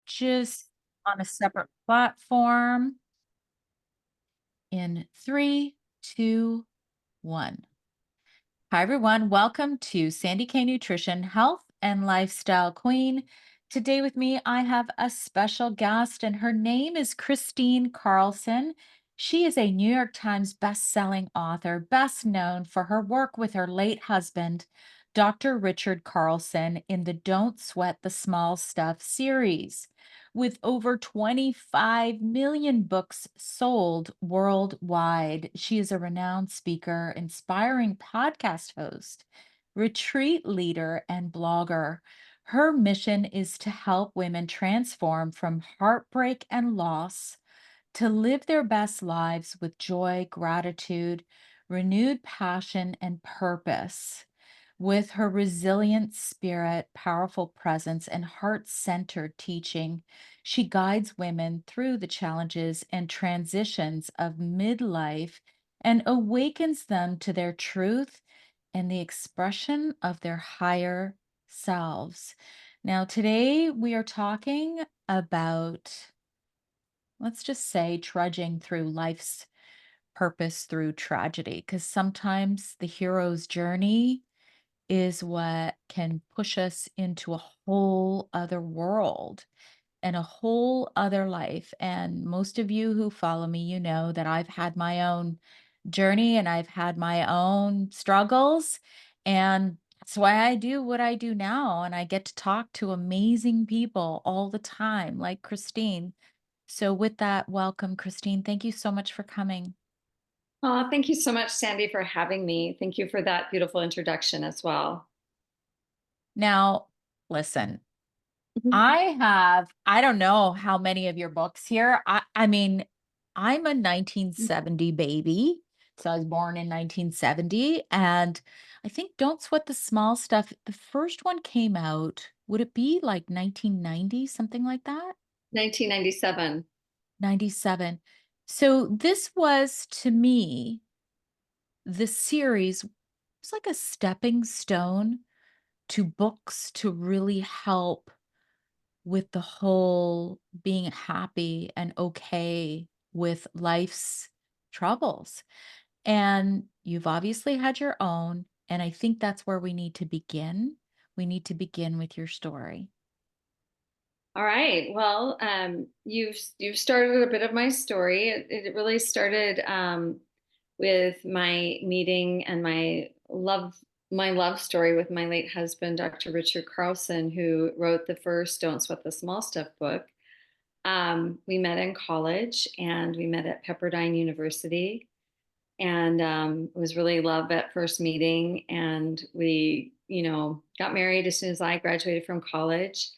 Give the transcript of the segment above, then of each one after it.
just on a separate platform in 3, 2, 1. Hi, everyone. Welcome to Sandy K Nutrition, Health and Lifestyle Queen. Today with me, I have a special guest, and her name is Kristine Carlson. She is a New York Times best-selling author, best known for her work with her late husband, Dr. Richard Carlson, in the Don't Sweat the Small Stuff series. With over 25 million books sold worldwide, she is a renowned speaker, inspiring podcast host, retreat leader, and blogger. Her mission is to help women transform from heartbreak and loss to live their best lives with joy, gratitude, renewed passion, and purpose. With her resilient spirit, powerful presence, and heart centered teaching, she guides women through the challenges and transitions of midlife and awakens them to their truth and the expression of their higher selves. Now, today we are talking about, let's just say, trudging through life's purpose through tragedy, because sometimes the hero's journey is what can push us into a whole other world and a whole other life. And most of you who follow me, you know that I've had my own journey and I've had my own struggles. And that's why I do what I do now. And I get to talk to amazing people all the time, like Kristine. So, with that, welcome, Kristine. Thank you so much for coming. Thank you so much, Sandy, for having me. Thank you for that beautiful introduction as well. Now, listen, Mhm. I don't know how many of your books here. I mean, I'm a 1970 baby. So I was born in 1970. And I think Don't Sweat the Small Stuff, the first one came out, would it be like 1990, something like that? 1997. 97. So this was to me, the series was like a stepping stone to books to really help with the whole being happy and okay with life's troubles. And you've obviously had your own. And I think that's where we need to begin. We need to begin with your story. All right. Well, you've started a bit of my story. It really started with my meeting and my love story with my late husband, Dr. Richard Carlson, who wrote the first "Don't Sweat the Small Stuff" book. We met in college, and we met at Pepperdine University. And it was really love at first meeting, and we got married as soon as I graduated from college.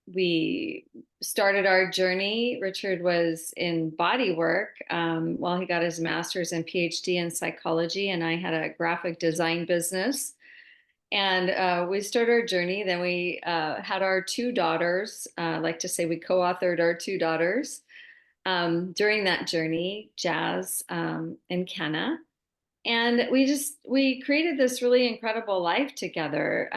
We started our journey. Richard was in body work while he got his master's and phd in psychology, and I had a graphic design business. And we started our journey. Then we had our two daughters. I like to say we co-authored our two daughters during that journey, Jazz and Kenna. And we created this really incredible life together.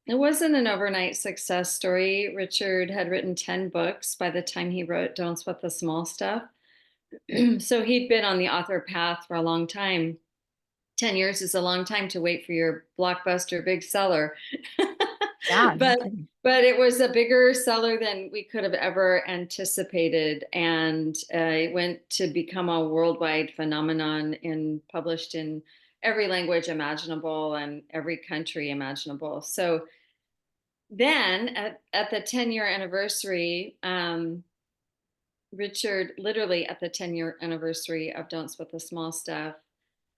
It wasn't an overnight success story. Richard had written 10 books by the time he wrote Don't Sweat the Small Stuff. So he'd been on the author path for a long time. 10 years is a long time to wait for your blockbuster big seller. Yeah, no but kidding. but it was a bigger seller than we could have ever anticipated, and it went to become a worldwide phenomenon and published in every language imaginable and every country imaginable. So then at the 10-year anniversary, Richard, literally at the 10-year anniversary of Don't Sweat the Small Stuff,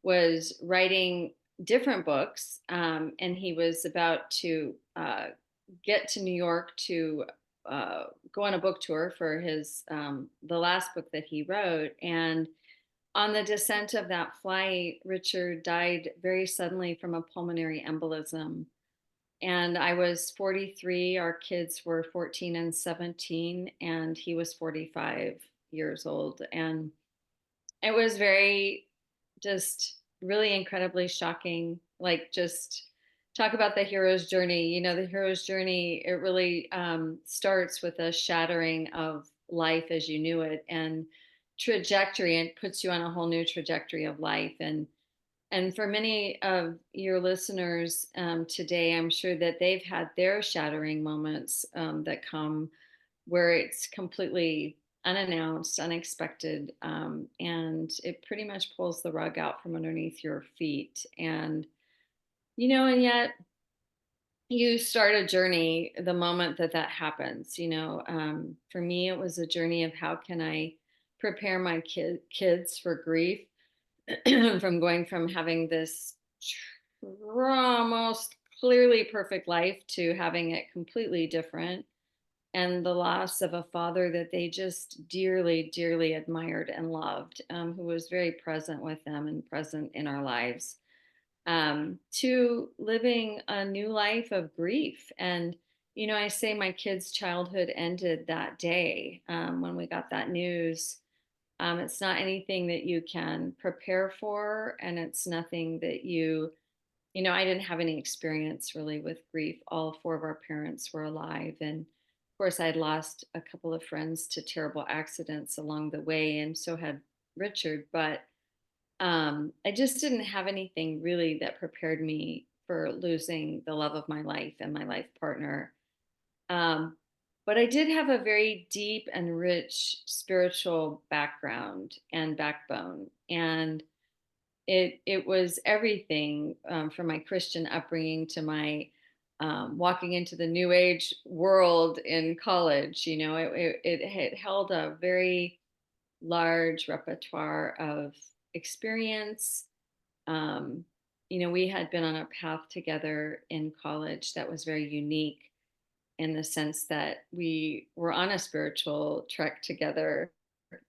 was writing different books, and he was about to get to New York to go on a book tour for his the last book that he wrote. And on the descent of that flight, Richard died very suddenly from a pulmonary embolism. And I was 43. Our kids were 14 and 17, and he was 45 years old. And it was very, just really incredibly shocking. Like, just talk about the hero's journey. The hero's journey, it really starts with a shattering of life as you knew it and trajectory, and puts you on a whole new trajectory of life. And for many of your listeners today, I'm sure that they've had their shattering moments that come where it's completely unannounced, unexpected, and it pretty much pulls the rug out from underneath your feet. And yet you start a journey the moment that that happens. For me, it was a journey of how can I prepare my kids for grief from going from having this almost clearly perfect life to having it completely different, and the loss of a father that they just dearly, dearly admired and loved, who was very present with them and present in our lives, to living a new life of grief. And, I say my kids' childhood ended that day when we got that news. It's not anything that you can prepare for, and it's nothing that I didn't have any experience really with grief. All four of our parents were alive. And of course, I'd lost a couple of friends to terrible accidents along the way, and so had Richard. But I just didn't have anything really that prepared me for losing the love of my life and my life partner. Um, but I did have a very deep and rich spiritual background and backbone. And it was everything, from my Christian upbringing to my walking into the New Age world in college. It held a very large repertoire of experience. Um, we had been on a path together in college that was very unique in the sense that we were on a spiritual trek together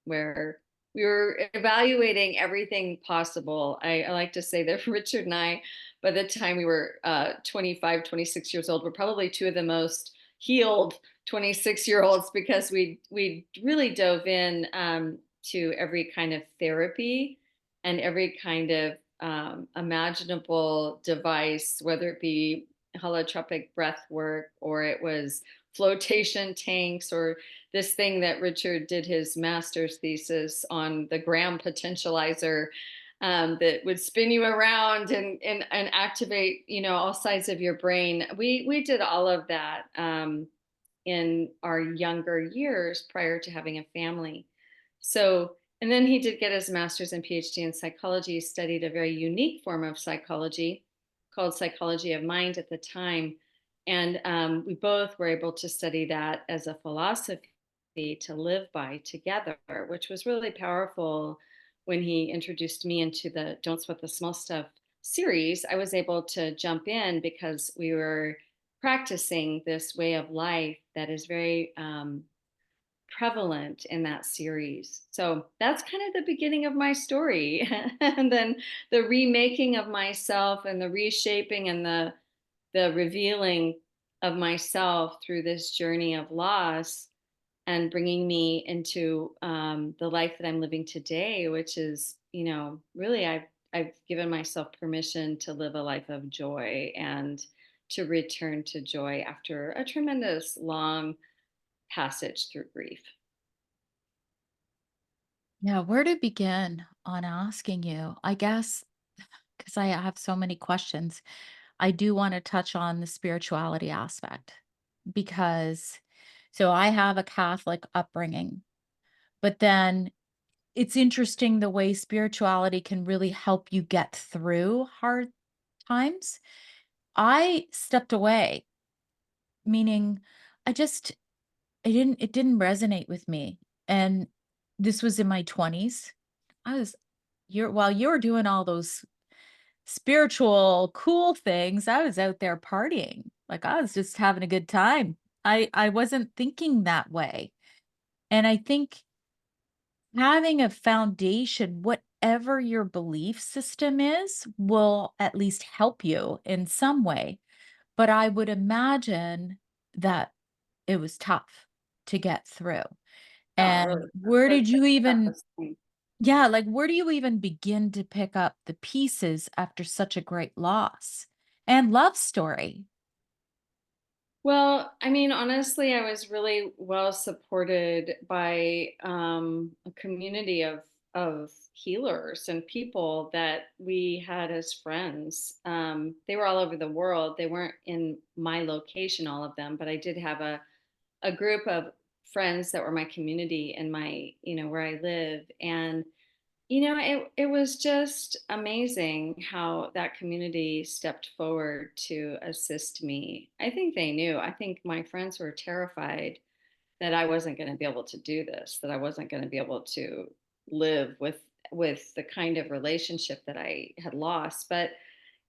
where we were evaluating everything possible. I like to say that Richard and I, by the time we were 25, 26 years old, were probably two of the most healed 26-year-olds, because we really dove in to every kind of therapy and every kind of imaginable device, whether it be holotropic breath work, or it was flotation tanks, or this thing that Richard did his master's thesis on, the Gram potentializer, that would spin you around and activate, all sides of your brain. We did all of that in our younger years prior to having a family. So, and then he did get his master's and PhD in psychology. He studied a very unique form of psychology called psychology of mind at the time. And we both were able to study that as a philosophy to live by together, which was really powerful. When he introduced me into the Don't Sweat the Small Stuff series, I was able to jump in because we were practicing this way of life that is very prevalent in that series. So that's kind of the beginning of my story. And then the remaking of myself and the reshaping and the revealing of myself through this journey of loss, and bringing me into the life that I'm living today, which is, really I've given myself permission to live a life of joy and to return to joy after a tremendous long passage through grief. Yeah, where to begin on asking you? I guess because I have so many questions, I do want to touch on the spirituality aspect because so I have a Catholic upbringing, but then it's interesting the way spirituality can really help you get through hard times. I stepped away, meaning I just it didn't resonate with me. And this was in my 20s. I was you're while you were doing all those spiritual cool things, I was out there partying. Like I was just having a good time. I wasn't thinking that way. And I think having a foundation, whatever your belief system is, will at least help you in some way. But I would imagine that it was tough to get through. Oh, And really? where That's did you the even toughest thing. yeah, like, where do you even begin to pick up the pieces after such a great loss? and love story? Well, I mean, honestly, I was really well supported by a community of healers and people that we had as friends. They were all over the world. They weren't in my location, all of them, but I did have a group of friends that were my community and my, where I live. And it was just amazing how that community stepped forward to assist me. I think they knew. I think my friends were terrified that I wasn't going to be able to do this, that I wasn't going to be able to live with the kind of relationship that I had lost. But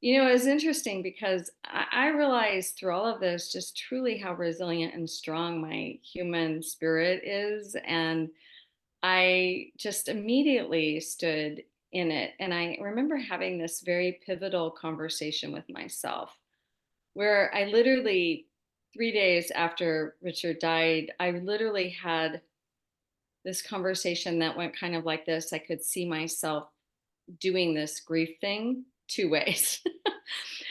it was interesting because I realized through all of this just truly how resilient and strong my human spirit is. And I just immediately stood in it. And I remember having this very pivotal conversation with myself where I literally, 3 days after Richard died, I literally had this conversation that went kind of like this. I could see myself doing this grief thing two ways.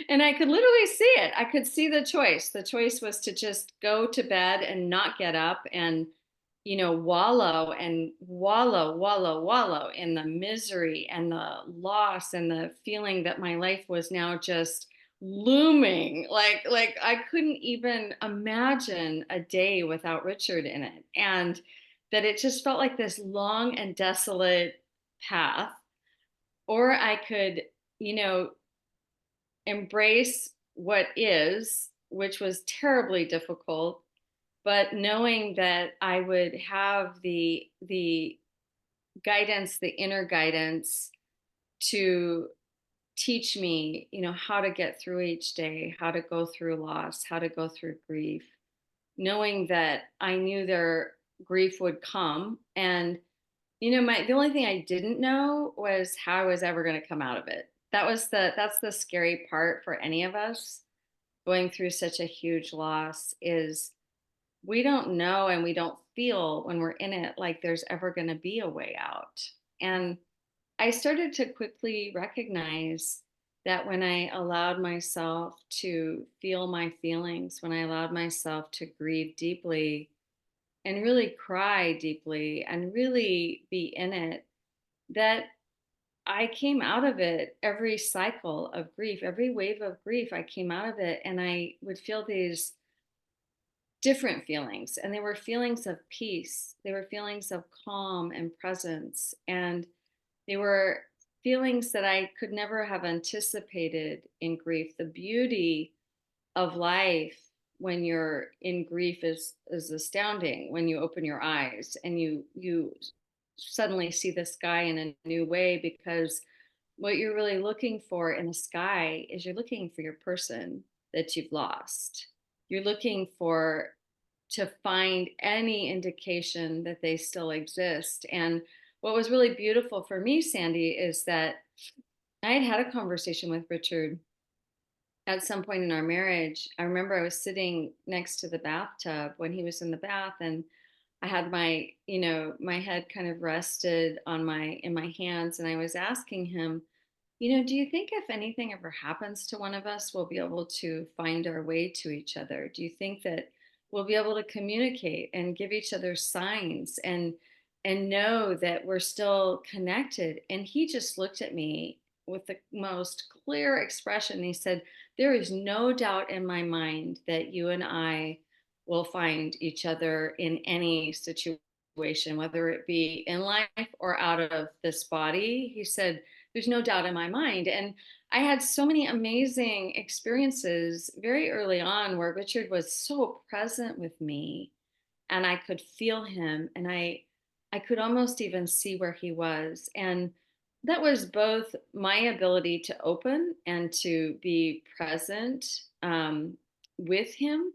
And I could literally see it. I could see the choice. The choice was to just go to bed and not get up and, wallow and wallow in the misery and the loss and the feeling that my life was now just looming. Like I couldn't even imagine a day without Richard in it. And that it just felt like this long and desolate path. Or I could, you know, embrace what is, which was terribly difficult, but knowing that I would have the guidance, the inner guidance to teach me, how to get through each day, how to go through loss, how to go through grief, knowing that I knew their grief would come. And the only thing I didn't know was how I was ever going to come out of it. That's the scary part for any of us going through such a huge loss is we don't know and we don't feel when we're in it like there's ever going to be a way out. And I started to quickly recognize that when I allowed myself to feel my feelings, when I allowed myself to grieve deeply and really cry deeply and really be in it, that I came out of it every cycle of grief, every wave of grief. I came out of it and I would feel these different feelings. And they were feelings of peace, they were feelings of calm and presence. And they were feelings that I could never have anticipated in grief. The beauty of life when you're in grief is astounding. When you open your eyes and you suddenly see the sky in a new way, because what you're really looking for in the sky is you're looking for your person that you've lost. You're looking for to find any indication that they still exist. And what was really beautiful for me, Sandy, is that I had had a conversation with Richard at some point in our marriage. I remember I was sitting next to the bathtub when he was in the bath, and I had my head kind of rested on in my hands, and I was asking him, do you think if anything ever happens to one of us, we'll be able to find our way to each other? Do you think that we'll be able to communicate and give each other signs and know that we're still connected? And he just looked at me with the most clear expression. He said, "There is no doubt in my mind that you and I will find each other in any situation, whether it be in life or out of this body." He said, "There's no doubt in my mind." And I had so many amazing experiences very early on where Richard was so present with me and I could feel him and I could almost even see where he was. And that was both my ability to open and to be present with him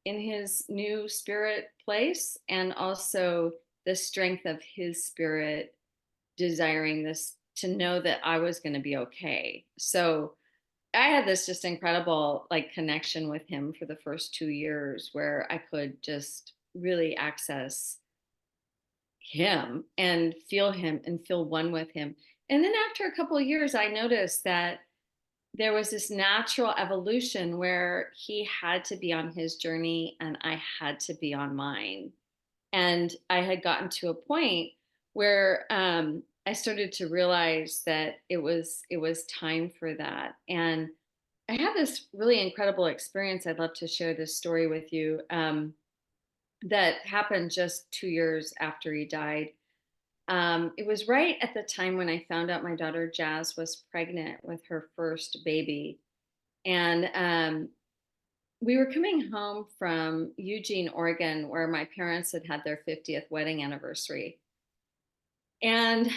in his new spirit place, and also the strength of his spirit desiring this to know that I was going to be okay. So I had this just incredible like connection with him for the first 2 years where I could just really access him and feel one with him. And then after a couple of years, I noticed that there was this natural evolution where he had to be on his journey and I had to be on mine. And I had gotten to a point where I started to realize that it was time for that. And I had this really incredible experience. I'd love to share this story with you, that happened just 2 years after he died. It was right at the time when I found out my daughter Jazz was pregnant with her first baby. And we were coming home from Eugene, Oregon, where my parents had had their 50th wedding anniversary. And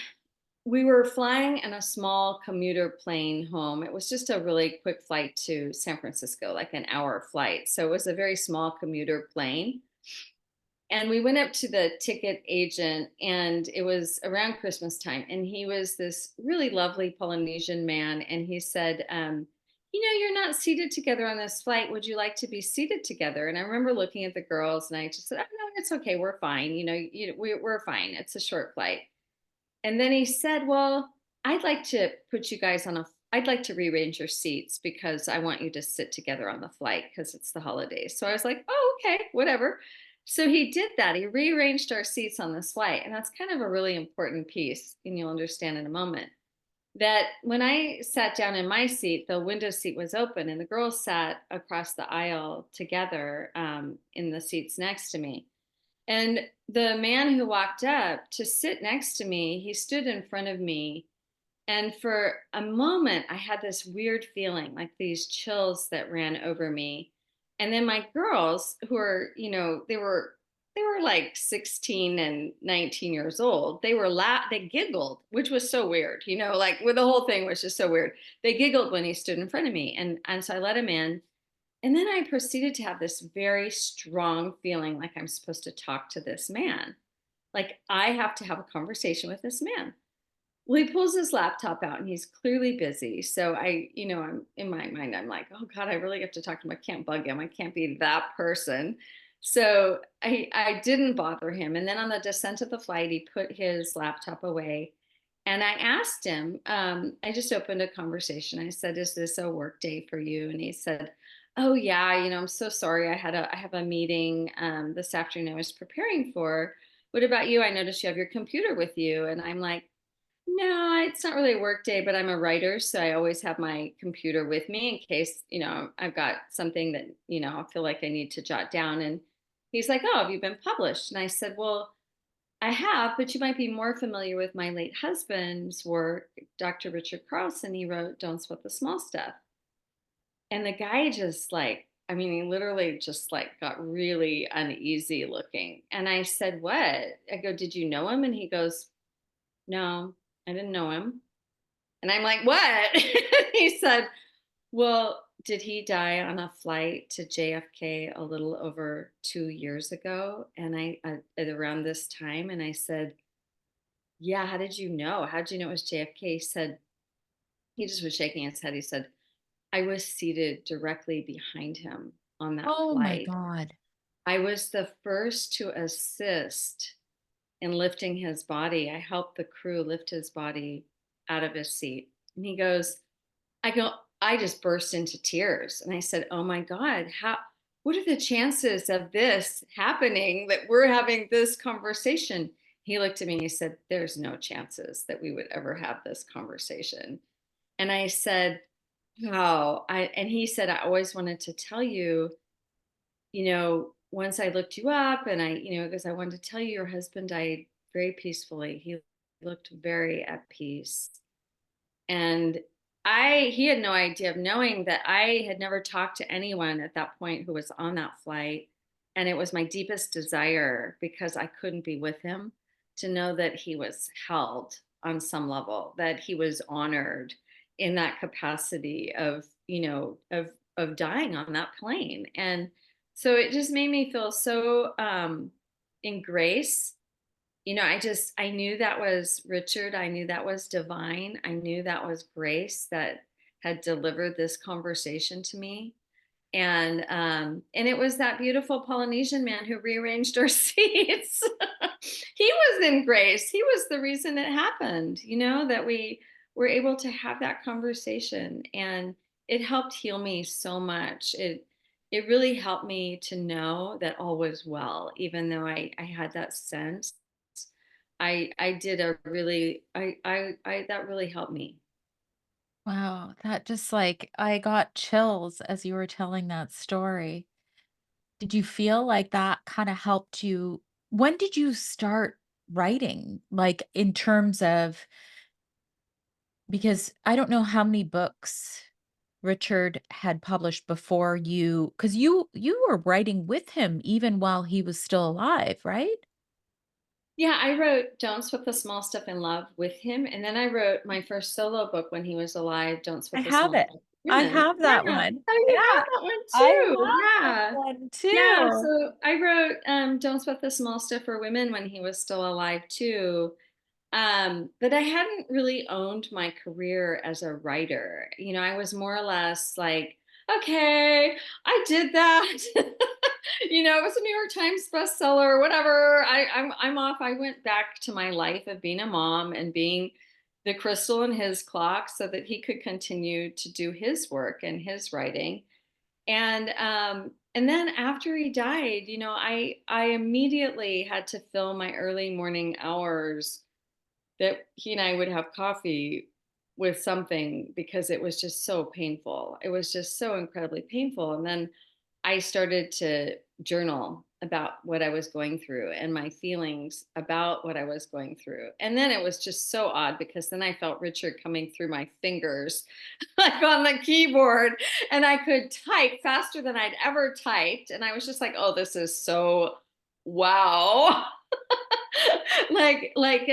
we were flying in a small commuter plane home. It was just a really quick flight to San Francisco, like an hour flight. So it was a very small commuter plane. And we went up to the ticket agent, and it was around Christmas time. And he was this really lovely Polynesian man. And he said, you're not seated together on this flight. Would you like to be seated together? And I remember looking at the girls, and I just said, oh, no, it's okay. We're fine. We're fine. It's a short flight. And then he said, well, I'd like to put you guys on I'd like to rearrange your seats because I want you to sit together on the flight because it's the holidays. So I was like, oh, okay, whatever. So he did that. He rearranged our seats on this flight. And that's kind of a really important piece. And you'll understand in a moment that when I sat down in my seat, the window seat was open and the girls sat across the aisle together, in the seats next to me. And the man who walked up to sit next to me, he stood in front of me. And for a moment, I had this weird feeling, like these chills that ran over me. And then my girls, who are, they were like 16 and 19 years old. They giggled, which was so weird, like with the whole thing was just so weird. They giggled when he stood in front of me. And so I let him in. And then I proceeded to have this very strong feeling like I'm supposed to talk to this man. Like I have to have a conversation with this man. Well, he pulls his laptop out and he's clearly busy. So I'm in my mind, I'm like, oh God, I really have to talk to him. I can't bug him. I can't be that person. So I didn't bother him. And then on the descent of the flight, he put his laptop away. And I asked him, I just opened a conversation. I said, is this a work day for you? And he said, oh yeah, I'm so sorry. I have a meeting this afternoon I was preparing for. What about you? I noticed you have your computer with you. And I'm like, no, it's not really a work day, but I'm a writer, so I always have my computer with me in case, I've got something that, I feel like I need to jot down. And he's like, oh, have you been published? And I said, well, I have, but you might be more familiar with my late husband's work, Dr. Richard Carlson. He wrote Don't Sweat the Small Stuff. And the guy just like, I mean, he literally just like got really uneasy looking. And I said, what? I go, did you know him? And he goes, no, I didn't know him. And I'm like, what? He said, well, did he die on a flight to JFK a little over 2 years ago? And at around this time. And I said, yeah, how did you know? How did you know it was JFK? He said, he just was shaking his head. He said, I was seated directly behind him on that Oh my flight. God. I was the first to assist in lifting his body. I helped the crew lift his body out of his seat. And he goes, I go, I just burst into tears. And I said, oh my God, what are the chances of this happening, that we're having this conversation? He looked at me and he said, there's no chances that we would ever have this conversation. And I said, wow. And he said, I always wanted to tell you, once I looked you up and because I wanted to tell you your husband died very peacefully. He looked very at peace. And he had no idea of knowing that I had never talked to anyone at that point who was on that flight. And it was my deepest desire, because I couldn't be with him, to know that he was held on some level, that he was honored in that capacity of, of dying on that plane. And so it just made me feel so in grace. I knew that was Richard. I knew that was divine. I knew that was grace that had delivered this conversation to me. And it was that beautiful Polynesian man who rearranged our seats. He was in grace. He was the reason it happened, that we were able to have that conversation. And it helped heal me so much. It really helped me to know that all was well, even though I had that sense. I did a really I that really helped me. Wow, that just like I got chills as you were telling that story. Did you feel like that kind of helped you? When did you start writing? Like in terms of, because I don't know how many books Richard had published before you, because you were writing with him even while he was still alive, right? Yeah, I wrote Don't Sweat the Small Stuff in Love with him, and then I wrote my first solo book when he was alive, Don't I Sweat the have Small it. Stuff for I Women. have that Yeah. one. Oh, you Yeah, have that one I too. have that Yeah. one Yeah, too. so I wrote, Don't Sweat the Small Stuff for Women when he was still alive too. But I hadn't really owned my career as a writer. I was more or less like, okay, I did that. It was a New York Times bestseller, whatever. I'm off. I went back to my life of being a mom and being the crystal in his clock so that he could continue to do his work and his writing. And then after he died, I immediately had to fill my early morning hours that he and I would have coffee with something because it was just so painful. It was just so incredibly painful. And then I started to journal about what I was going through and my feelings about what I was going through. And then it was just so odd because then I felt Richard coming through my fingers, like on the keyboard, and I could type faster than I'd ever typed. And I was just like, oh, this is so wow.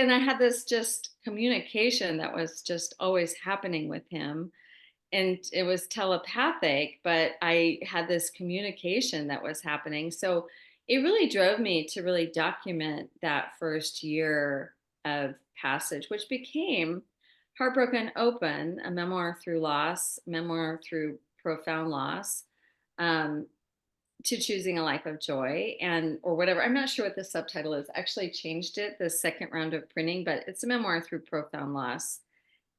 And I had this just communication that was just always happening with him, and it was telepathic, but I had this communication that was happening. So it really drove me to really document that first year of passage, which became Heartbroken Open, a memoir through loss, memoir through profound loss. Um, to choosing a life of joy, and or whatever. I'm not sure what the subtitle is. I actually changed it the second round of printing, but it's a memoir through profound loss.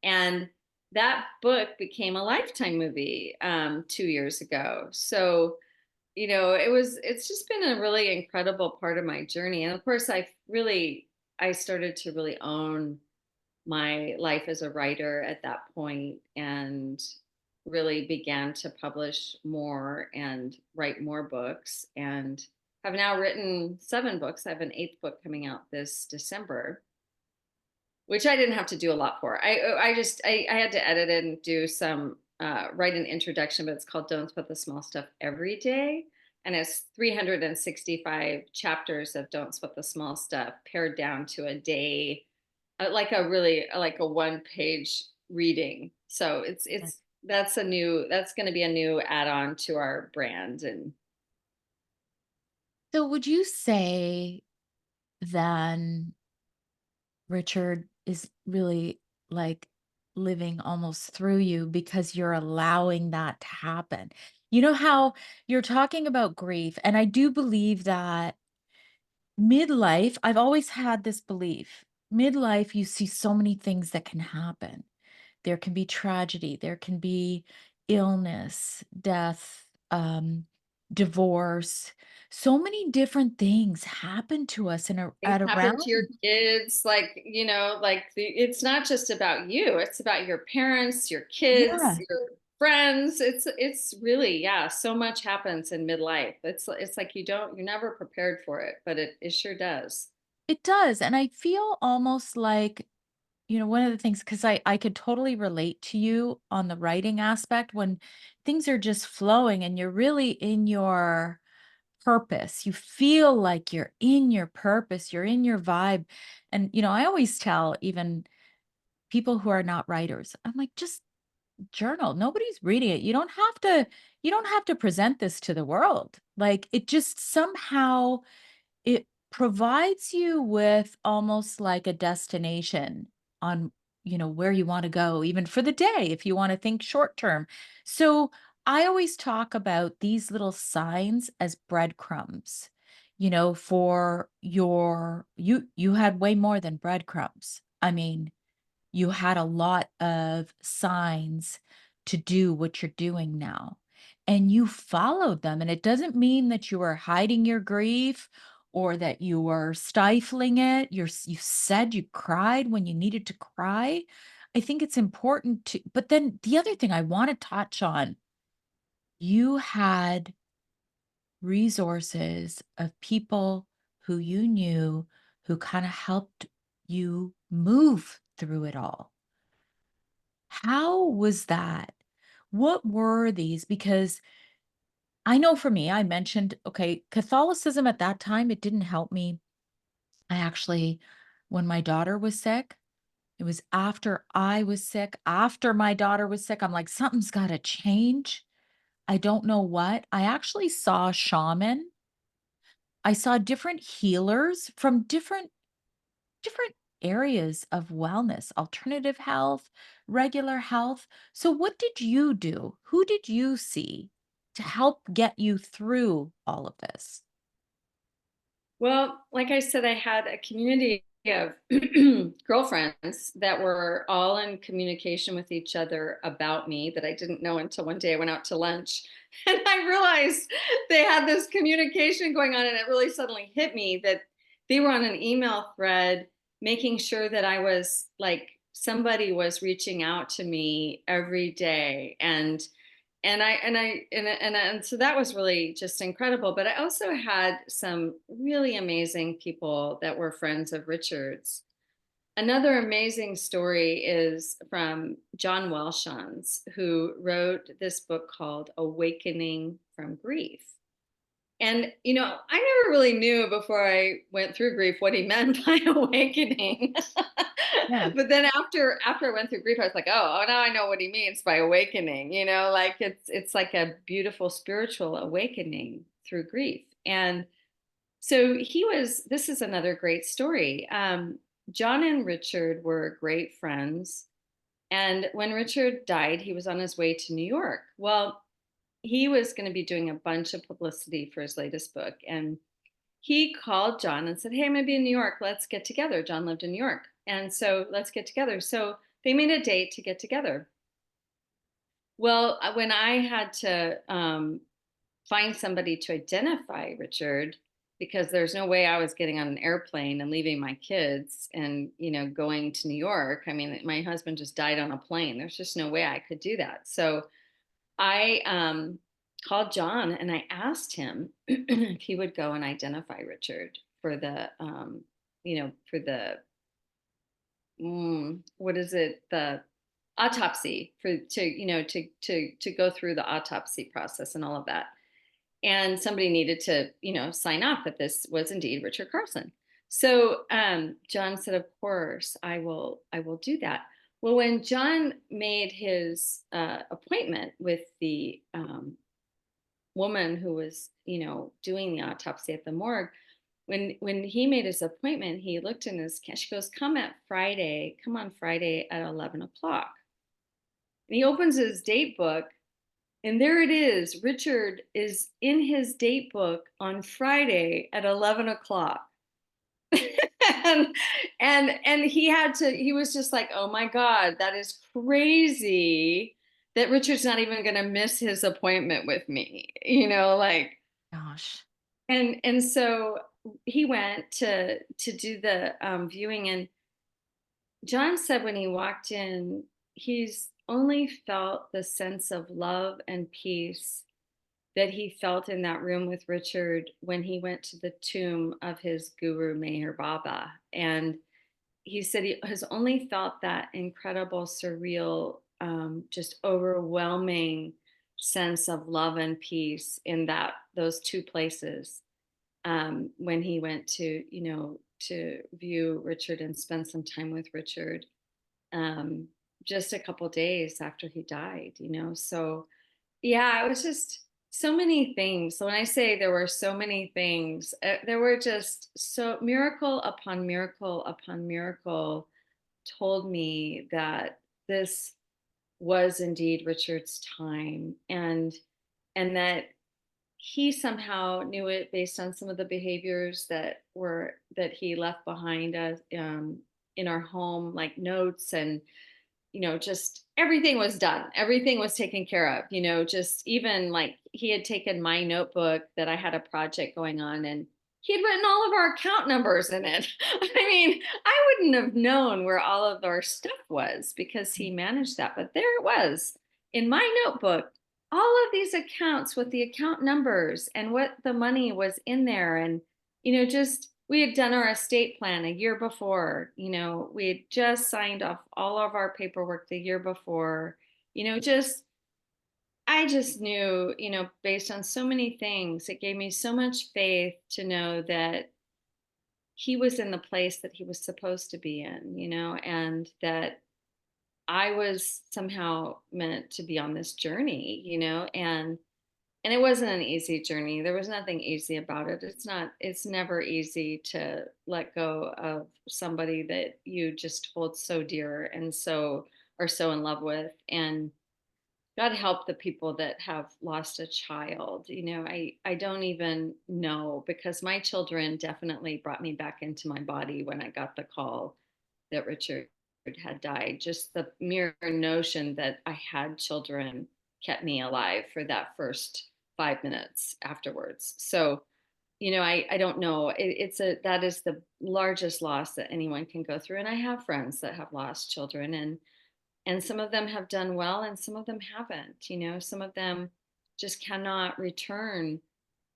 And that book became a Lifetime movie 2 years ago. So it's just been a really incredible part of my journey. And of course, I started to really own my life as a writer at that point and really began to publish more and write more books, and have now written 7 books. I have an 8th book coming out this December, which I didn't have to do a lot for. I had to edit it and do some write an introduction, but it's called Don't Put the Small Stuff Every Day. And it's 365 chapters of Don't Sweat the Small Stuff pared down to a day, like a one-page reading. So it's that's going to be a new add-on to our brand. And So would you say then Richard is really like living almost through you because you're allowing that to happen? You know how you're talking about grief, and I do believe that midlife, I've always had this belief. Midlife, you see so many things that can happen. There can be tragedy, there can be illness, death, divorce. So many different things happen to us things at happen to your around. kids, it's not just about you, it's about your parents, your kids, Yeah, your friends. It's really, yeah, so much happens in midlife. It's like you're never prepared for it, but it sure does. it does. And I feel almost like, one of the things, because I could totally relate to you on the writing aspect when things are just flowing and you're really in your purpose. You feel like you're in your purpose, you're in your vibe. And, I always tell even people who are not writers, I'm like, just journal. Nobody's reading it. You don't have to present this to the world. Like it just somehow it provides you with almost like a destination on, where you want to go, even for the day, if you want to think short term. So I always talk about these little signs as breadcrumbs, for you had way more than breadcrumbs. I mean, you had a lot of signs to do what you're doing now. And you followed them. And it doesn't mean that you are hiding your grief or that you were stifling it. You said you cried when you needed to cry. I think it's important to, but then the other thing I want to touch on, you had resources of people who you knew who kind of helped you move through it all. How was that? What were these? Because I know for me, I mentioned, okay, Catholicism at that time, it didn't help me. I actually, when my daughter was sick, it was after I was sick, after my daughter was sick, I'm like, something's got to change. I don't know what. I actually saw a shaman. I saw different healers from different areas of wellness, alternative health, regular health. So what did you do? Who did you see to help get you through all of this? Well, like I said, I had a community of girlfriends that were all in communication with each other about me that I didn't know until one day I went out to lunch and I realized they had this communication going on. And it really suddenly hit me that they were on an email thread making sure that I was like, somebody was reaching out to me every day. And so that was really just incredible. But I also had some really amazing people that were friends of Richard's. Another amazing story is from John Welshons, who wrote this book called Awakening from Grief. And, I never really knew before I went through grief what he meant by awakening. Yeah. But then after I went through grief, I was like, oh, now I know what he means by awakening. Like it's like a beautiful spiritual awakening through grief. And so this is another great story. John and Richard were great friends. And when Richard died, he was on his way to New York. Well, he was going to be doing a bunch of publicity for his latest book. And he called John and said, hey, I'm going to be in New York. Let's get together. John lived in New York. And so let's get together. So they made a date to get together. Well, when I had to find somebody to identify Richard, because there's no way I was getting on an airplane and leaving my kids and, going to New York. I mean, my husband just died on a plane. There's just no way I could do that. So I called John and I asked him if he would go and identify Richard for for the what is it, the autopsy for to to go through the autopsy process and all of that. And somebody needed to sign off that this was indeed Richard Carlson. So John said, of course, I will do that. Well, when John made his appointment with the woman who was, doing the autopsy at the morgue, when he made his appointment, he looked in his she goes, come on Friday at 11 o'clock. And he opens his date book, and there it is. Richard is in his date book on Friday at 11 o'clock. and and he was just like, oh my God, that is crazy that Richard's not even gonna miss his appointment with me, like. Gosh. And so he went to do the viewing, and John said when he walked in, he's only felt the sense of love and peace that he felt in that room with Richard when he went to the tomb of his guru Meher Baba. And he said he has only felt that incredible, surreal, just overwhelming sense of love and peace in those two places when he went to view Richard and spend some time with Richard um, just a couple days after he died. So yeah, it was just so many things. So when I say there were so many things, there were just so miracle upon miracle upon miracle told me that this was indeed Richard's time, and that he somehow knew it based on some of the behaviors that he left behind us in our home, like notes just everything was done. Everything was taken care of, just even like he had taken my notebook that I had a project going on and he had written all of our account numbers in it. I mean, I wouldn't have known where all of our stuff was because he managed that. But there it was in my notebook, all of these accounts with the account numbers and what the money was in there. And, just we had done our estate plan a year before, we had just signed off all of our paperwork the year before, just I just knew, based on so many things, it gave me so much faith to know that he was in the place that he was supposed to be in, and that I was somehow meant to be on this journey, and it wasn't an easy journey. There was nothing easy about it. It's never easy to let go of somebody that you just hold so dear and so are so in love with. And God help the people that have lost a child. I don't even know because my children definitely brought me back into my body when I got the call that Richard had died. Just the mere notion that I had children kept me alive for that first 5 minutes afterwards. So, I don't know. That is the largest loss that anyone can go through. And I have friends that have lost children, and some of them have done well and some of them haven't. Some of them just cannot return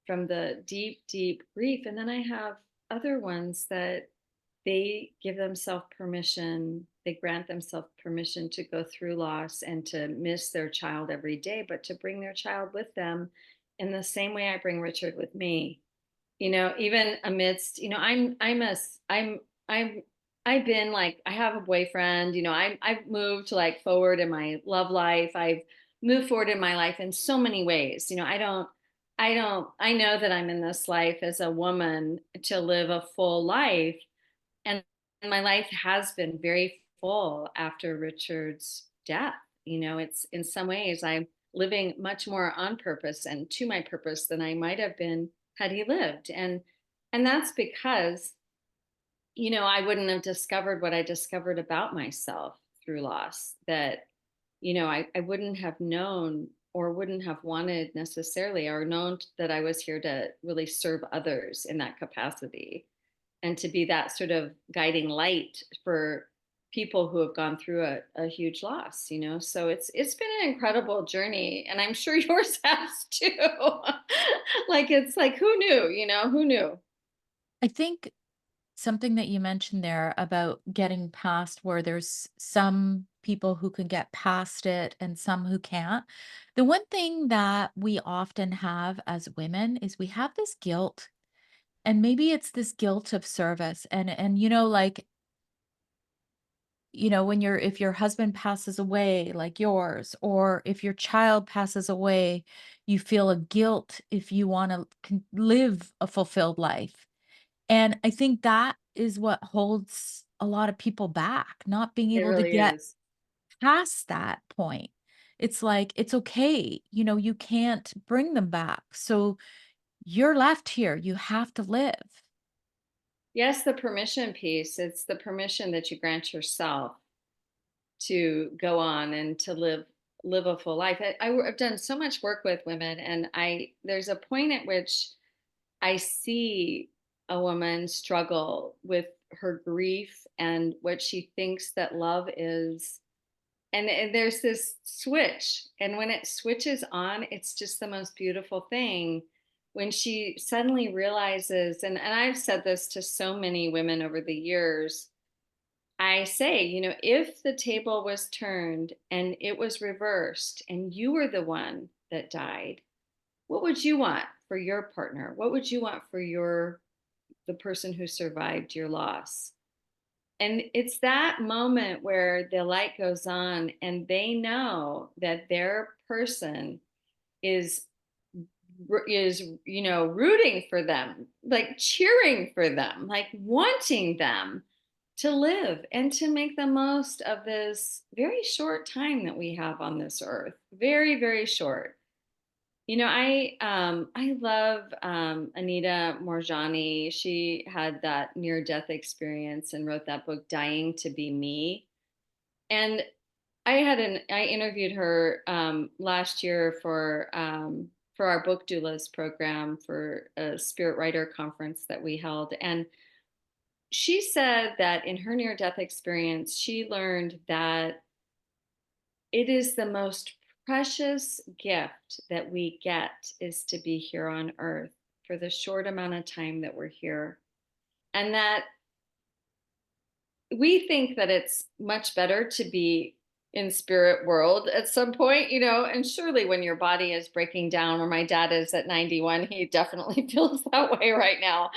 from the deep deep grief, and then I have other ones that they give themselves permission, they grant themselves permission to go through loss and to miss their child every day, but to bring their child with them in the same way I bring Richard with me. Even amidst, I'm I've been like, I have a boyfriend, I've moved like forward in my love life. I've moved forward in my life in so many ways. I know that I'm in this life as a woman to live a full life. And my life has been very full after Richard's death. It's in some ways I'm living much more on purpose and to my purpose than I might have been had he lived. And that's because, I wouldn't have discovered what I discovered about myself through loss that, I wouldn't have known or wouldn't have wanted necessarily or known that I was here to really serve others in that capacity and to be that sort of guiding light for people who have gone through a huge loss. So it's been an incredible journey, and I'm sure yours has too. Like, it's like, who knew. I think something that you mentioned there about getting past where there's some people who can get past it and some who can't. The one thing that we often have as women is we have this guilt, and maybe it's this guilt of service, and like, when if your husband passes away like yours, or if your child passes away, you feel a guilt if you want to live a fulfilled life. And I think that is what holds a lot of people back, not being It able to really get is. past that point. It's like, it's okay, you can't bring them back. So you're left here. You have to live. Yes, the permission piece. It's the permission that you grant yourself to go on and to live a full life. I've done so much work with women, and I there's a point at which I see a woman struggle with her grief and what she thinks that love is. And there's this switch. And when it switches on, it's just the most beautiful thing. When she suddenly realizes, and I've said this to so many women over the years, I say, if the table was turned and it was reversed and you were the one that died, what would you want for your partner? What would you want for the person who survived your loss? And it's that moment where the light goes on and they know that their person is rooting for them, like cheering for them, like wanting them to live and to make the most of this very short time that we have on this earth. Very, very short. I love Anita Morjani. She had that near death experience and wrote that book, Dying to Be Me. And I interviewed her last year for our book doulas program for a spirit writer conference that we held, and she said that in her near death experience, she learned that it is the most precious gift that we get is to be here on earth for the short amount of time that we're here. And that we think that it's much better to be in spirit world at some point, and surely when your body is breaking down, or my dad is at 91, he definitely feels that way right now.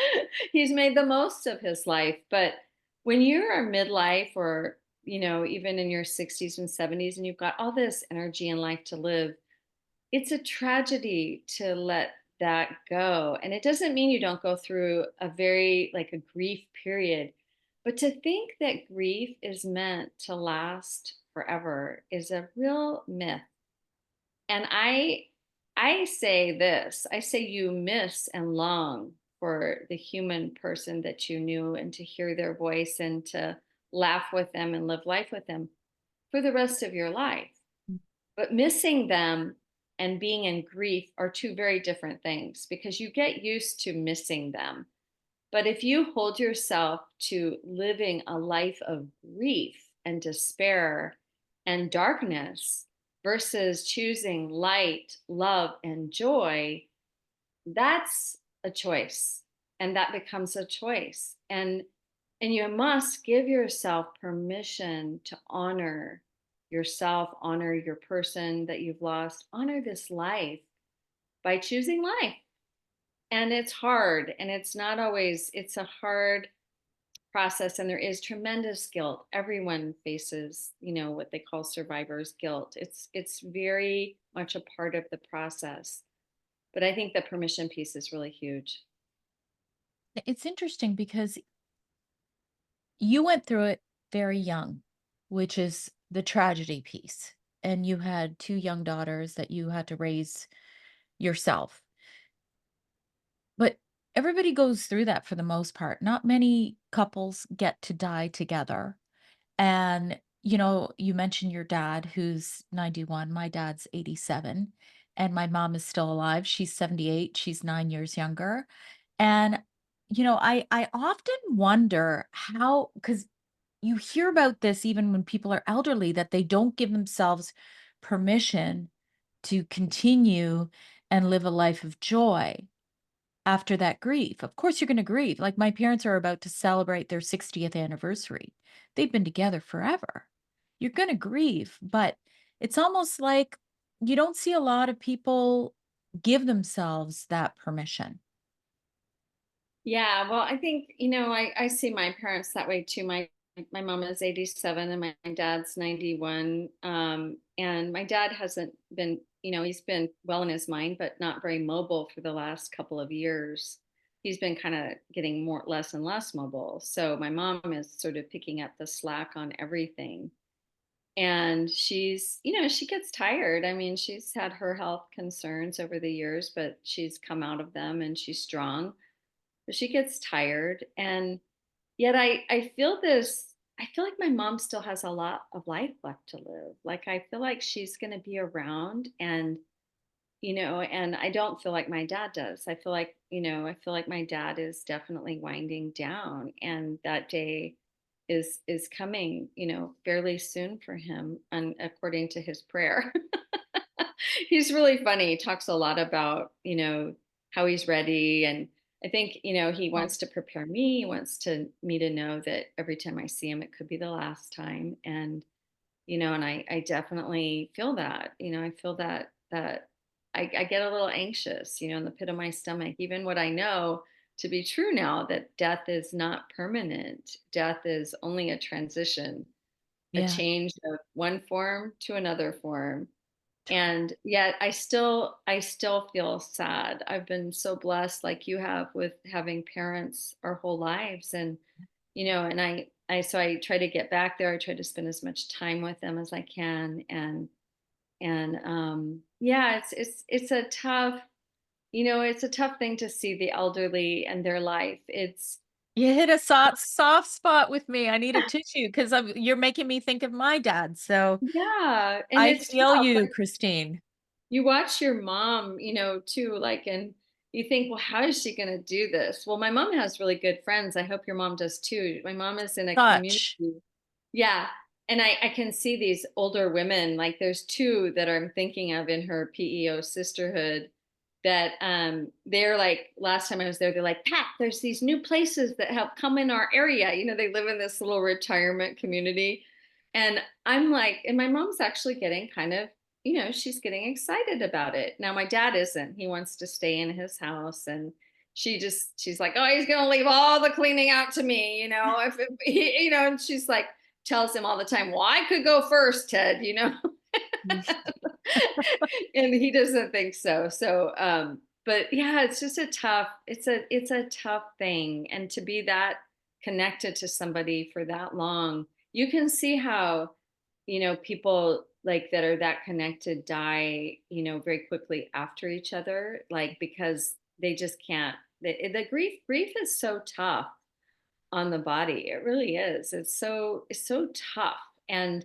He's made the most of his life. But when you're a midlife, or even in your 60s and 70s, and you've got all this energy and life to live, it's a tragedy to let that go. And it doesn't mean you don't go through a very, like, a grief period, but to think that grief is meant to last forever is a real myth. And I say this, I say you miss and long for the human person that you knew, and to hear their voice and to laugh with them and live life with them for the rest of your life. But missing them and being in grief are two very different things, because you get used to missing them. But if you hold yourself to living a life of grief and despair and darkness versus choosing light, love, and joy, that's a choice. And that becomes a choice. And you must give yourself permission to honor yourself, honor your person that you've lost, honor this life by choosing life. And it's hard, and it's a hard process, and there is tremendous guilt. Everyone faces, what they call survivor's guilt. It's very much a part of the process. But I think the permission piece is really huge. It's interesting because you went through it very young, which is the tragedy piece. And you had two young daughters that you had to raise yourself. But everybody goes through that for the most part. Not many couples get to die together. And, you mentioned your dad who's 91. My dad's 87. And my mom is still alive. She's 78. She's 9 years younger. And, I often wonder how, because you hear about this even when people are elderly, that they don't give themselves permission to continue and live a life of joy after that grief. Of course, you're going to grieve. Like my parents are about to celebrate their 60th anniversary. They've been together forever. You're going to grieve, but it's almost like you don't see a lot of people give themselves that permission. Yeah, well, I think, I see my parents that way too. My mom is 87 and my dad's 91. And my dad hasn't been, he's been well in his mind, but not very mobile for the last couple of years. He's been kind of getting less and less mobile. So my mom is sort of picking up the slack on everything. And she gets tired. I mean, she's had her health concerns over the years, but she's come out of them and she's strong, but she gets tired. And yet I feel like my mom still has a lot of life left to live. Like, I feel like she's going to be around, and I don't feel like my dad does. I feel like my dad is definitely winding down, and that day is coming, fairly soon for him, and according to his prayer. He's really funny. He talks a lot about, how he's ready. And I think, he Oh, wants to prepare me. He wants me to know that every time I see him, it could be the last time. And I definitely feel that, I feel that I get a little anxious, in the pit of my stomach, even what I know to be true now, that death is not permanent. Death is only a transition, a yeah. change of one form to another form. And yet I still feel sad. I've been so blessed, like you have, with having parents our whole lives. And I try to get back there. I try to spend as much time with them as I can. And yeah, it's a tough, it's a tough thing to see the elderly and their life. You hit a soft spot with me. I need a tissue because you're making me think of my dad. So Yeah, and I it's feel tough. you, Christine. You watch your mom, too, like, and you think, well, how is she going to do this? Well, my mom has really good friends. I hope your mom does too. My mom is in a community. Such. Yeah. And I can see these older women, like there's two that I'm thinking of in her PEO sisterhood that they're like, last time I was there, they're like, Pat, there's these new places that have come in our area. They live in this little retirement community. And I'm like, and my mom's actually getting kind of, she's getting excited about it. Now my dad isn't. He wants to stay in his house, and she's like, oh, he's gonna leave all the cleaning out to me, if he, and she's like, tells him all the time, well, I could go first, Ted. And he doesn't think so. So, but yeah, it's just it's a tough thing. And to be that connected to somebody for that long, you can see how, people like that are that connected die, very quickly after each other, like, because they just can't, the grief is so tough on the body. It really is. It's so tough. And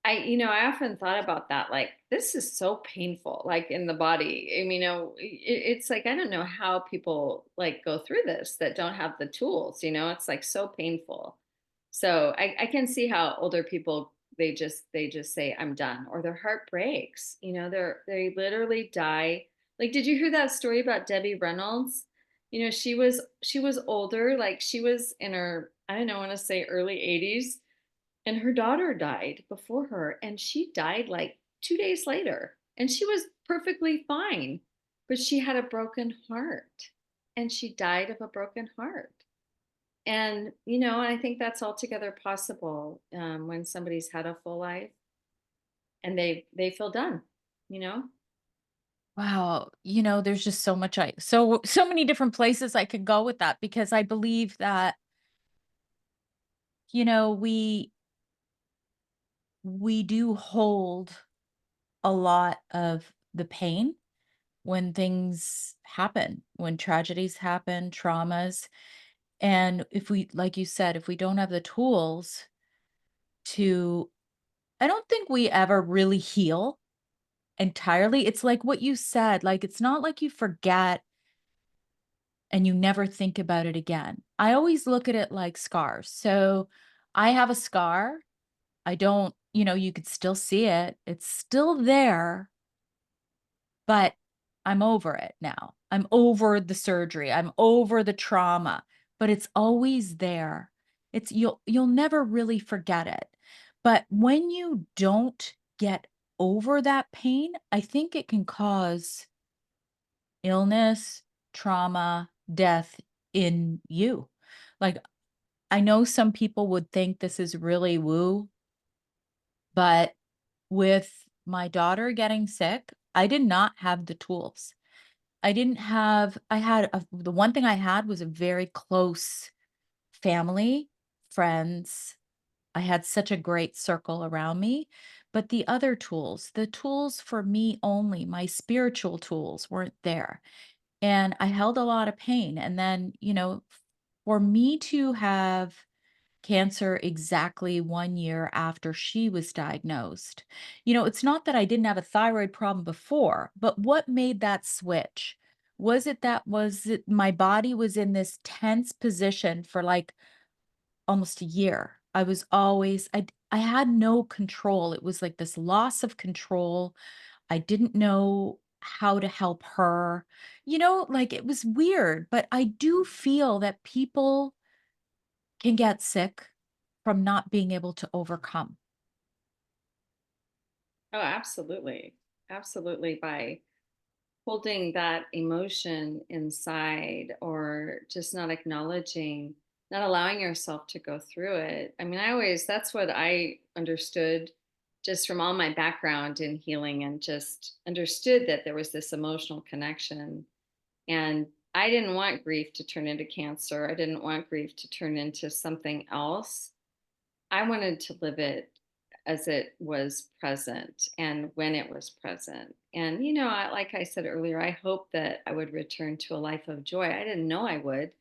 I often thought about that. Like, this is so painful, like in the body. I mean, it's like, I don't know how people like go through this that don't have the tools, it's like so painful. So I can see how older people, they just say, I'm done, or their heart breaks, they literally die. Like, did you hear that story about Debbie Reynolds? She was older, like she was in her, I don't know, I want to say early 80s, and her daughter died before her, and she died like 2 days later, and she was perfectly fine, but she had a broken heart, and she died of a broken heart. And I think that's altogether possible, when somebody's had a full life and they feel done you know Wow. There's just so much so many different places I could go with that because I believe that, we do hold a lot of the pain when things happen, when tragedies happen, traumas. And if we, like you said, if we don't have the tools to, I don't think we ever really heal entirely. It's like what you said, like, it's not like you forget and you never think about it again. I always look at it like scars. So I have a scar. I don't, you could still see it. It's still there, but I'm over it now. I'm over the surgery. I'm over the trauma, but it's always there. You'll never really forget it. But when you don't get over that pain, I think it can cause illness, trauma, death in you. Like, I know some people would think this is really woo, but with my daughter getting sick, I did not have the tools. The one thing I had was a very close family, friends. I had such a great circle around me, but the tools for me only, my spiritual tools weren't there. And I held a lot of pain. And then, for me to have cancer exactly 1 year after she was diagnosed. It's not that I didn't have a thyroid problem before, but what made that switch? Was it my body was in this tense position for, like, almost a year. I had no control. It was like this loss of control. I didn't know how to help her. Like, it was weird, but I do feel that people can get sick from not being able to overcome. Oh, absolutely. Absolutely. By holding that emotion inside, or just not acknowledging, not allowing yourself to go through it. I mean, that's what I understood just from all my background in healing, and just understood that there was this emotional connection. And I didn't want grief to turn into cancer. I didn't want grief to turn into something else. I wanted to live it as it was present and when it was present. And, like I said earlier, I hoped that I would return to a life of joy. I didn't know I would.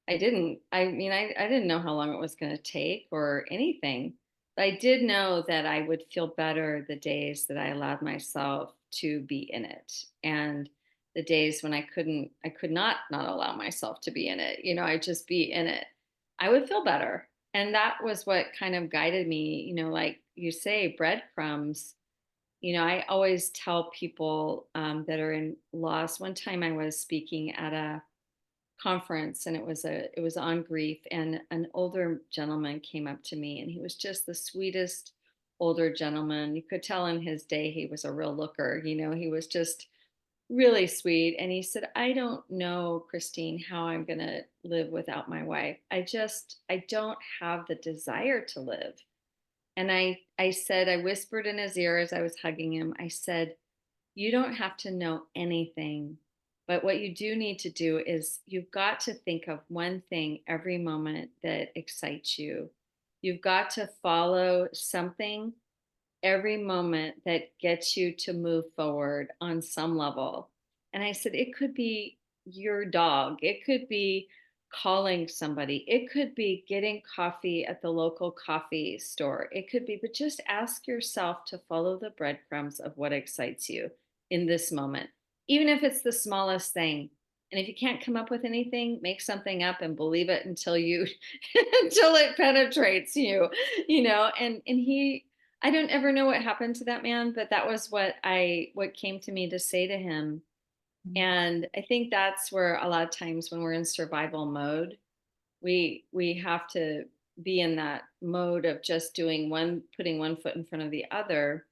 I didn't. I mean, I didn't know how long it was going to take or anything. But I did know that I would feel better the days that I allowed myself to be in it. And the days when I could not allow myself to be in it, I just be in it, I would feel better. And that was what kind of guided me, like you say, breadcrumbs. I always tell people that are in loss. One time I was speaking at a conference, and it was on grief, and an older gentleman came up to me, and he was just the sweetest older gentleman. You could tell in his day he was a real looker. He was just really sweet, and he said, "I don't know, Kristine, how I'm going to live without my wife. I don't have the desire to live." And I said, I whispered in his ear as I was hugging him, I said, "You don't have to know anything, but what you do need to do is you've got to think of one thing every moment that excites you. You've got to follow something every moment that gets you to move forward on some level." And I said, it could be your dog, it could be calling somebody, it could be getting coffee at the local coffee store, it could be, but just ask yourself to follow the breadcrumbs of what excites you in this moment, even if it's the smallest thing. And if you can't come up with anything, make something up and believe it until you until it penetrates you, and he I don't ever know what happened to that man, but that was what came to me to say to him. Mm. And I think that's where a lot of times when we're in survival mode, we have to be in that mode of just putting one foot in front of the other,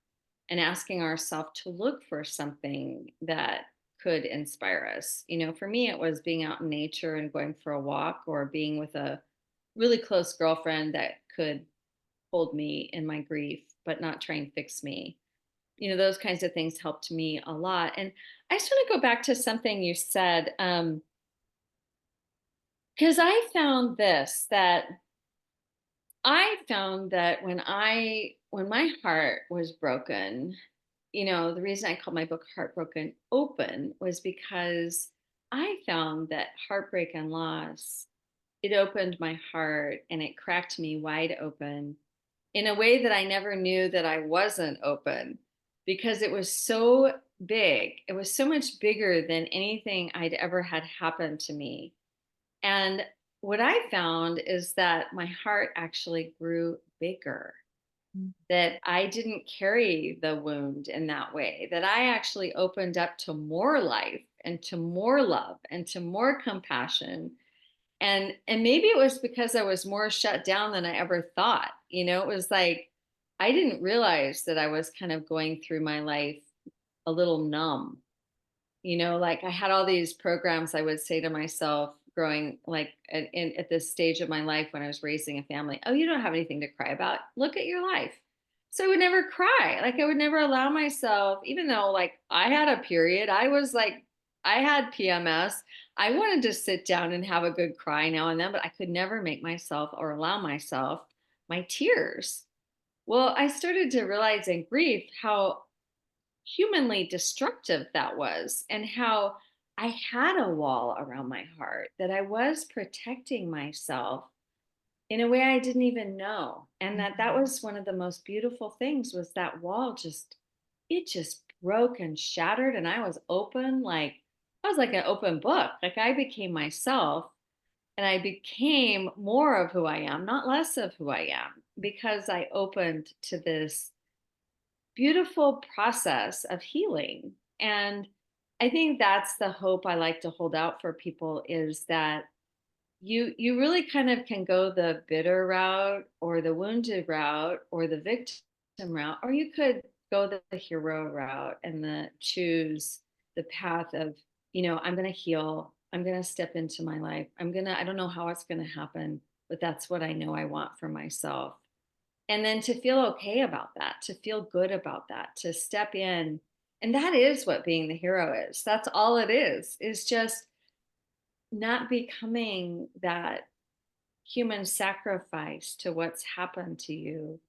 and asking ourselves to look for something that could inspire us. For me, it was being out in nature and going for a walk, or being with a really close girlfriend that could hold me in my grief, but not try and fix me. Those kinds of things helped me a lot. And I just want to go back to something you said, because I found that when my heart was broken, the reason I called my book Heartbroken Open was because I found that heartbreak and loss, it opened my heart and it cracked me wide open in a way that I never knew that I wasn't open, because it was so big. It was so much bigger than anything I'd ever had happen to me. And what I found is that my heart actually grew bigger, Mm. that I didn't carry the wound in that way, that I actually opened up to more life and to more love and to more compassion. And maybe it was because I was more shut down than I ever thought. It was like I didn't realize that I was kind of going through my life a little numb. Like I had all these programs I would say to myself growing, like at this stage of my life when I was raising a family. "Oh, you don't have anything to cry about. Look at your life." So I would never cry. Like I would never allow myself, even though like I had a period, I had PMS. I wanted to sit down and have a good cry now and then, but I could never make myself or allow myself my tears. Well, I started to realize in grief how humanly destructive that was, and how I had a wall around my heart, that I was protecting myself in a way I didn't even know. And that Mhm. was one of the most beautiful things, was that wall just broke and shattered, and I was open, like I was like an open book. Like I became myself, and I became more of who I am, not less of who I am, because I opened to this beautiful process of healing. And I think that's the hope I like to hold out for people, is that you really kind of can go the bitter route or the wounded route or the victim route, or you could go the hero route and choose the path of, I'm going to heal, I'm going to step into my life, I don't know how it's going to happen, but that's what I know I want for myself. And then to feel okay about that, to feel good about that, to step in. And that is what being the hero is. That's all it is just not becoming that human sacrifice to what's happened to you,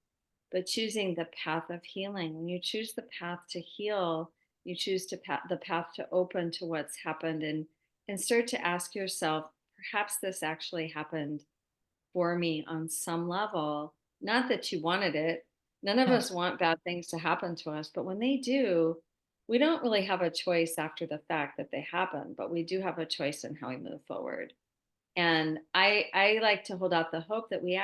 but choosing the path of healing. When you choose the path to heal, you choose the path to open to what's happened, and start to ask yourself, perhaps this actually happened for me on some level. Not that you wanted it. None of us Yes. want bad things to happen to us, but when they do, we don't really have a choice after the fact that they happen, but we do have a choice in how we move forward. And I like to hold out the hope that we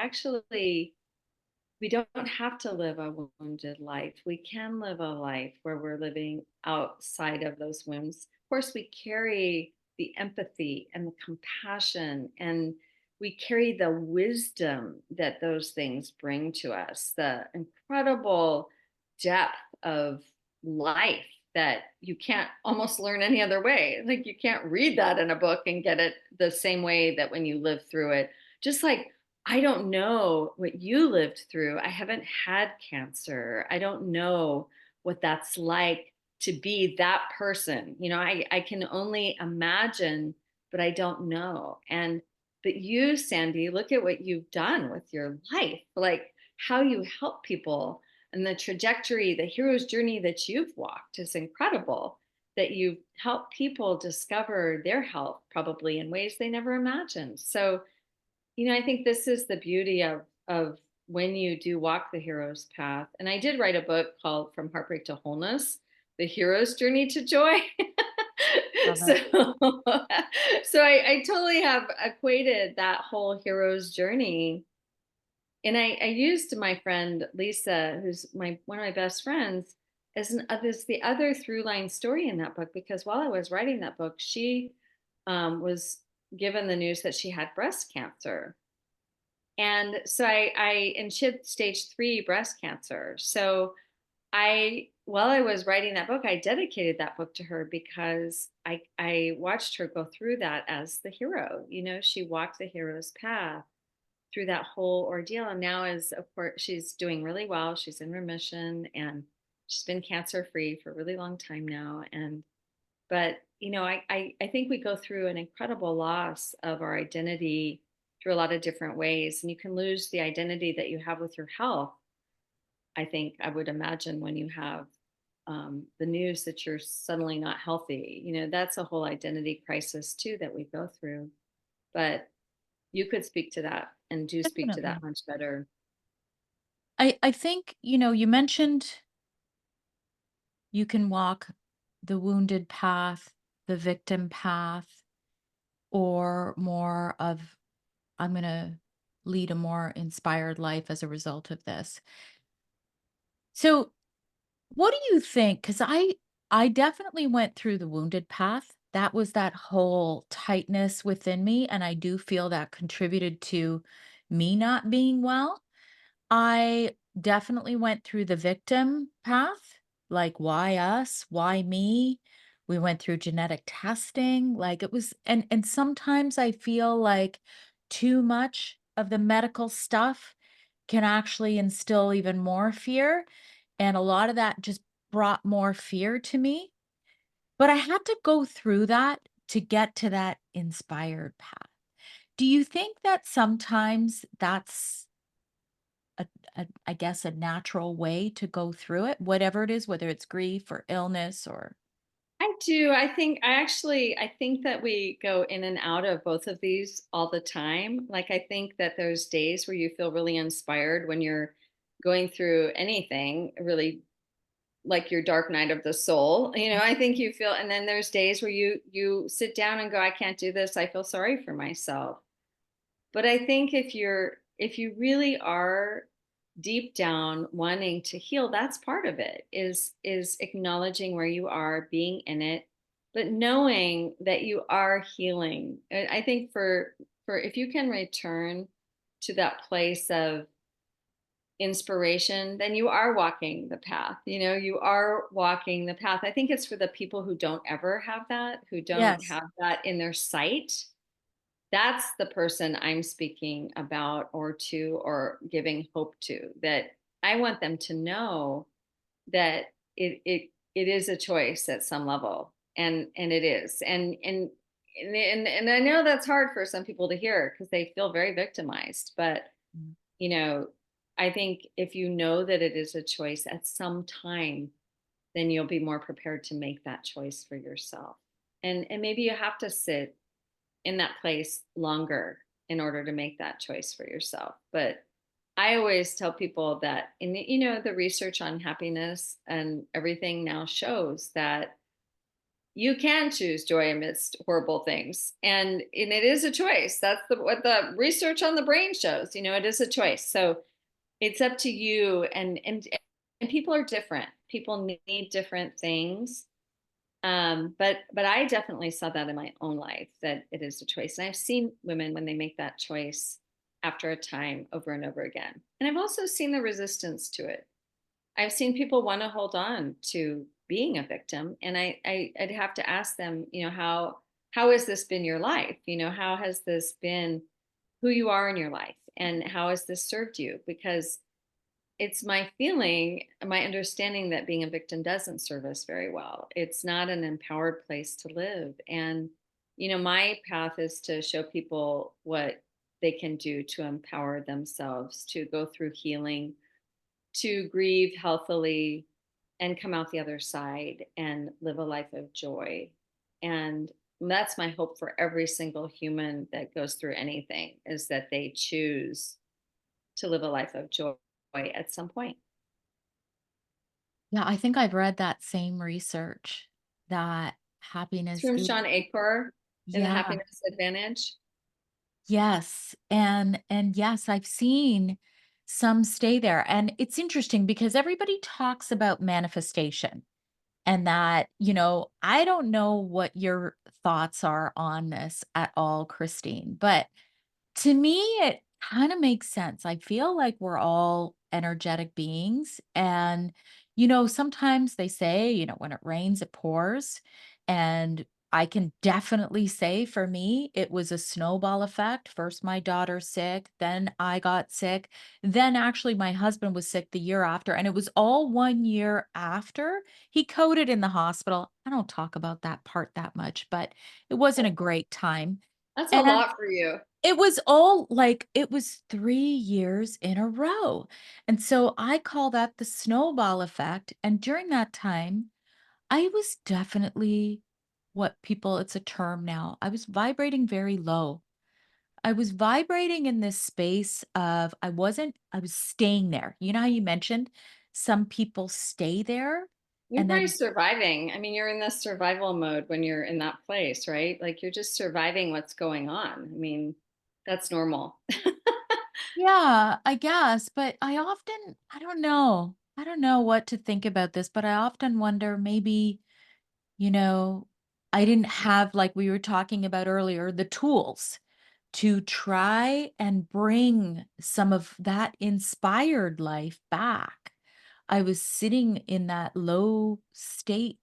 don't have to live a wounded life. We can live a life where we're living outside of those wounds. Of course, we carry the empathy and the compassion, and we carry the wisdom that those things bring to us, the incredible depth of life that you can't almost learn any other way. Like you can't read that in a book and get it the same way that when you live through it. Just like I don't know what you lived through. I haven't had cancer. I don't know what that's like to be that person. I can only imagine, but I don't know. But you, Sandy, look at what you've done with your life, like how you help people and the trajectory, the hero's journey that you've walked is incredible. That you've helped people discover their health probably in ways they never imagined. So, I think this is the beauty of when you do walk the hero's path. And I did write a book called From Heartbreak to Wholeness: The Hero's Journey to Joy. Love so it. so I totally have equated that whole hero's journey. And I used my friend Lisa, who's my one of my best friends, as the other through line story in that book, because while I was writing that book, she was given the news that she had breast cancer. And so and she had stage 3 breast cancer. So while I was writing that book, I dedicated that book to her because I watched her go through that as the hero. She walked the hero's path through that whole ordeal. And now is, of course, she's doing really well. She's in remission and she's been cancer free for a really long time now. But I think we go through an incredible loss of our identity through a lot of different ways, and you can lose the identity that you have with your health. I think I would imagine when you have the news that you're suddenly not healthy. That's a whole identity crisis too that we go through. But you could speak to that and do speak to that Definitely. much better. I think, you mentioned you can walk the wounded path, the victim path, or more of I'm going to lead a more inspired life as a result of this. So, what do you think? Because I definitely went through the wounded path. That was that whole tightness within me, and I do feel that contributed to me not being well. I definitely went through the victim path, like, "Why us? Why me?" We went through genetic testing, like, it was and sometimes I feel like too much of the medical stuff can actually instill even more fear, and a lot of that just brought more fear to me, but I had to go through that to get to that inspired path. Do you think that sometimes that's I guess, a natural way to go through it, whatever it is, whether it's grief or illness or I do. I think that we go in and out of both of these all the time. Like, I think that there's days where you feel really inspired when you're going through anything really, like your dark night of the soul. I think you feel, and then there's days where you sit down and go, I can't do this. I feel sorry for myself. But I think if you really are deep down wanting to heal, that's part of it, is acknowledging where you are, being in it, but knowing that you are healing. I think for if you can return to that place of inspiration, then you are walking the path. You are walking the path. I think it's for the people who don't ever have that, who don't Yes. have that in their sight. That's the person I'm speaking about, or giving hope to, that I want them to know that it is a choice at some level, and it is. And I know that's hard for some people to hear because they feel very victimized, but Mm. you know I think if you know that it is a choice at some time, then you'll be more prepared to make that choice for yourself. And maybe you have to sit in that place longer in order to make that choice for yourself. But I always tell people that in the research on happiness and everything now shows that you can choose joy amidst horrible things, and it is a choice. That's what the research on the brain shows. It is a choice. So it's up to you, and people are different. People need different things. But I definitely saw that in my own life, that it is a choice. And I've seen women when they make that choice after a time over and over again. And I've also seen the resistance to it. I've seen people want to hold on to being a victim. And I'd have to ask them, how has this been your life? How has this been who you are in your life? And how has this served you? Because it's my feeling, my understanding that being a victim doesn't serve us very well. It's not an empowered place to live. And, my path is to show people what they can do to empower themselves, to go through healing, to grieve healthily, and come out the other side and live a life of joy. And that's my hope for every single human that goes through anything, is that they choose to live a life of joy at some point. Yeah, I think I've read that same research that It's happiness from gives. Sean Acor in The Yeah. Happiness Advantage. Yes, and yes, I've seen some stay there, and it's interesting because everybody talks about manifestation and that, I don't know what your thoughts are on this at all, Christine, but to me, it kind of makes sense. I feel like we're all energetic beings. And, sometimes they say, when it rains, it pours. And I can definitely say for me, it was a snowball effect. First, my daughter sick, then I got sick. Then, actually, my husband was sick the year after. And it was all 1 year after he coded in the hospital. I don't talk about that part that much, but it wasn't a great time. That's a And lot for you. it was all like it was 3 years in a row, and so I call that the snowball effect, and during that time, I was definitely what people it's a term now, I was vibrating very low. I was vibrating in this space of I was staying there. You know how you mentioned some people stay there You're and probably then. surviving. I mean, you're in this survival mode when you're in that place, right? Like you're just surviving what's going on. I mean, that's normal. Yeah, I guess, but I don't know. I don't know what to think about this, but I often wonder maybe, you know, I didn't have, like we were talking about earlier, the tools to try and bring some of that inspired life back. I was sitting in that low state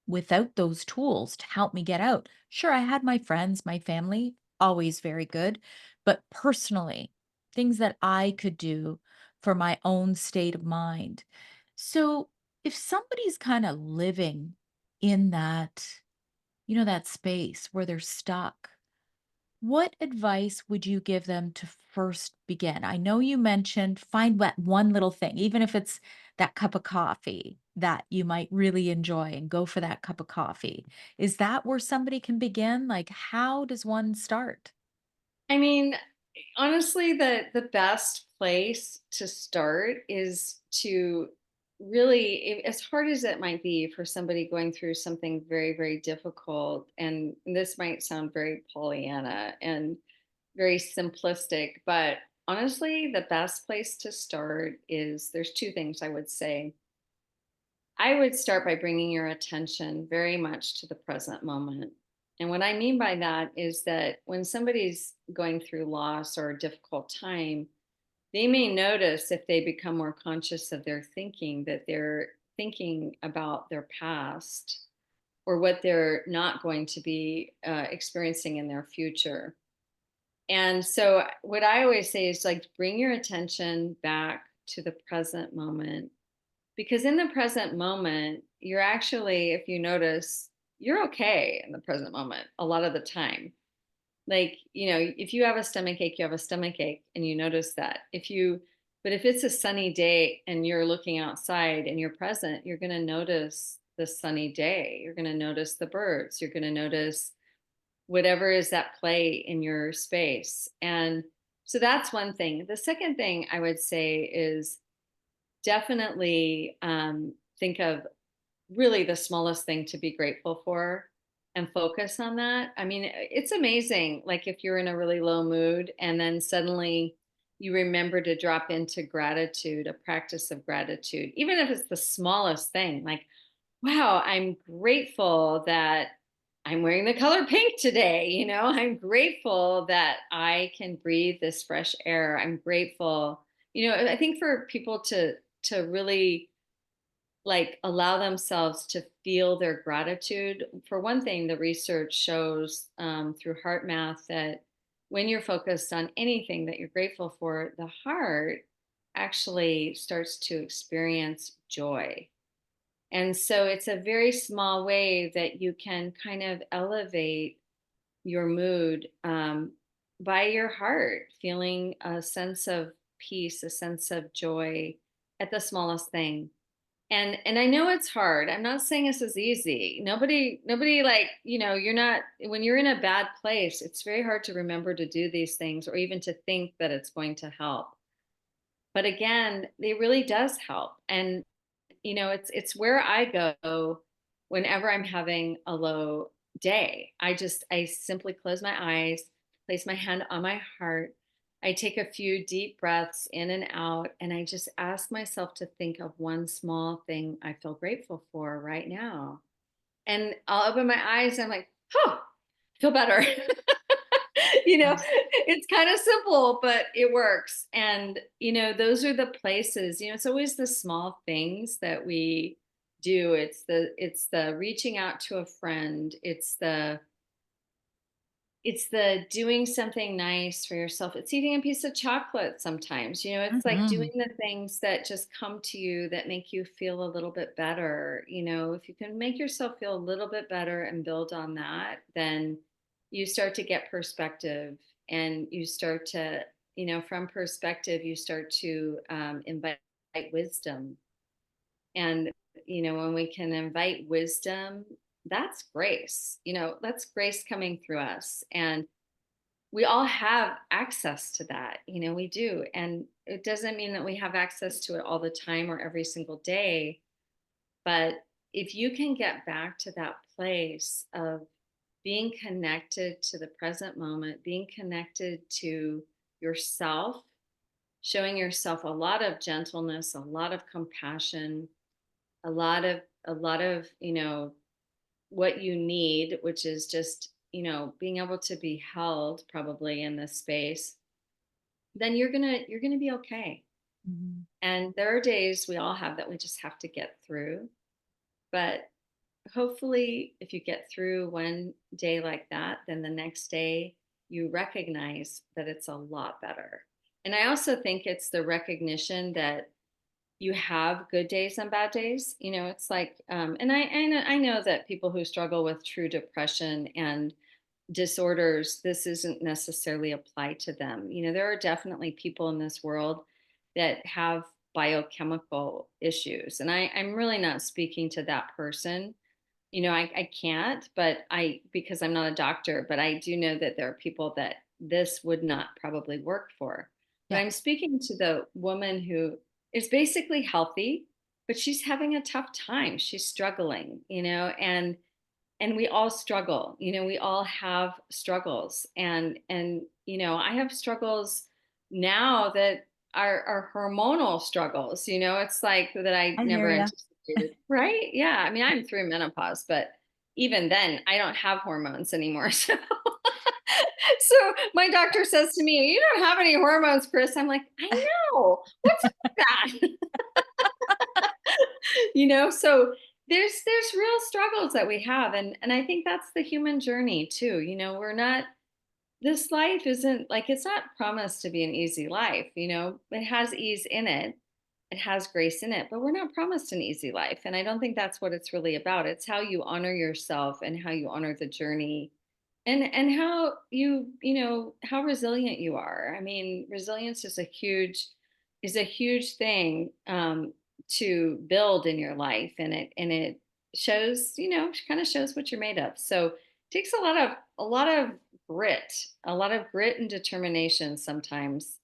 without those tools to help me get out. Sure, I had my friends, my family, always very good, but personally, things that I could do for my own state of mind. So, if somebody's kind of living in that, that space where they're stuck, what advice would you give them to first begin? I know you mentioned find that one little thing, even if it's that cup of coffee that you might really enjoy and go for that cup of coffee. Is that where somebody can begin? Like, how does one start? I mean, honestly, the best place to start is to really, as hard as it might be for somebody going through something very, very difficult, and this might sound very Pollyanna and very simplistic, but honestly, the best place to start is there's two things I would say. I would start by bringing your attention very much to the present moment. And what I mean by that is that when somebody's going through loss or a difficult time, they may notice, if they become more conscious of their thinking, that they're thinking about their past or what they're not going to be experiencing in their future. And so, what I always say is like, bring your attention back to the present moment, because in the present moment, you're actually, if you notice, you're okay in the present moment a lot of the time. Like, if you have a stomach ache, you have a stomach ache and you notice that. But if it's a sunny day and you're looking outside and you're present, you're going to notice the sunny day. You're going to notice the birds. You're going to notice whatever is at play in your space. And so that's one thing. The second thing I would say is definitely think of really the smallest thing to be grateful for and focus on that. I mean, it's amazing. Like if you're in a really low mood and then suddenly you remember to drop into gratitude, a practice of gratitude, even if it's the smallest thing, like, wow, I'm grateful that I'm wearing the color pink today. I'm grateful that I can breathe this fresh air. I'm grateful. I think for people to really like allow themselves to feel their gratitude. For one thing, the research shows through heart math that when you're focused on anything that you're grateful for, the heart actually starts to experience joy. And so it's a very small way that you can kind of elevate your mood by your heart, feeling a sense of peace, a sense of joy at the smallest thing. And I know it's hard. I'm not saying this is easy. Nobody like, you're not when you're in a bad place, it's very hard to remember to do these things or even to think that it's going to help. But again, it really does help. And it's where I go whenever I'm having a low day. I simply close my eyes, place my hand on my heart. I take a few deep breaths in and out, and I just ask myself to think of one small thing I feel grateful for right now. And I'll open my eyes and I'm like, oh, I feel better. Nice. It's kind of simple, but it works. And, those are the places, it's always the small things that we do. It's the reaching out to a friend. It's the doing something nice for yourself. It's eating a piece of chocolate sometimes. It's like doing Mhm. the things that just come to you that make you feel a little bit better. If you can make yourself feel a little bit better and build on that, then you start to get perspective and you start to, from perspective, you start to invite wisdom. And, when we can invite wisdom, that's grace. That's grace coming through us. And we all have access to that. We do. And it doesn't mean that we have access to it all the time or every single day. But if you can get back to that place of being connected to the present moment, being connected to yourself, showing yourself a lot of gentleness, a lot of compassion, a lot of what you need, which is just being able to be held probably in this space, then you're gonna be okay. Mhm. And there are days we all have that we just have to get through, but hopefully if you get through one day like that, then the next day you recognize that it's a lot better. And I also think it's the recognition that you have good days and bad days. It's like, and I know that people who struggle with true depression and disorders, this isn't necessarily applied to them. There are definitely people in this world that have biochemical issues, and I'm really not speaking to that person. I can't, but because I'm not a doctor, but I do know that there are people that this would not probably work for. But Yeah, I'm speaking to the woman who is basically healthy, but she's having a tough time. She's struggling, and we all struggle. We all have struggles, and I have struggles now that are hormonal struggles. It's like that I I hear never you. anticipated. Right? Yeah, I mean, I'm through menopause, but even then I don't have hormones anymore. So my doctor says to me, you don't have any hormones, Chris. I'm like, I know, what's up with that? So there's real struggles that we have, and I think that's the human journey too. We're not this life isn't like, it's not promised to be an easy life. It has ease in it, it has grace in it, but we're not promised an easy life, and I don't think that's what it's really about. It's how you honor yourself and how you honor the journey, and how how resilient you are. I mean, resilience is a huge thing to build in your life, and it shows, kind of shows what you're made of. So Takes a lot of grit and determination sometimes.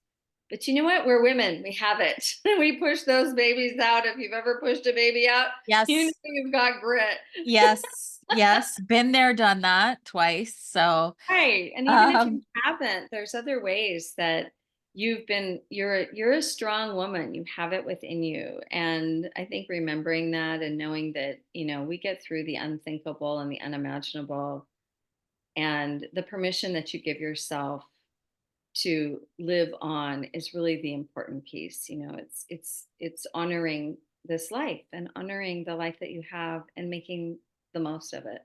But you know what? We're women. We have it. We push those babies out. If you've ever pushed a baby out, you know Yes. you've got grit. Yes. Yes. Been there, done that twice. So, Right. And even if you um, haven't, there's other ways that you're a strong woman. You have it within you. And I think remembering that and knowing that, we get through the unthinkable and the unimaginable, and the permission that you give yourself to live on is really the important piece. It's honoring this life and honoring the life that you have and making the most of it.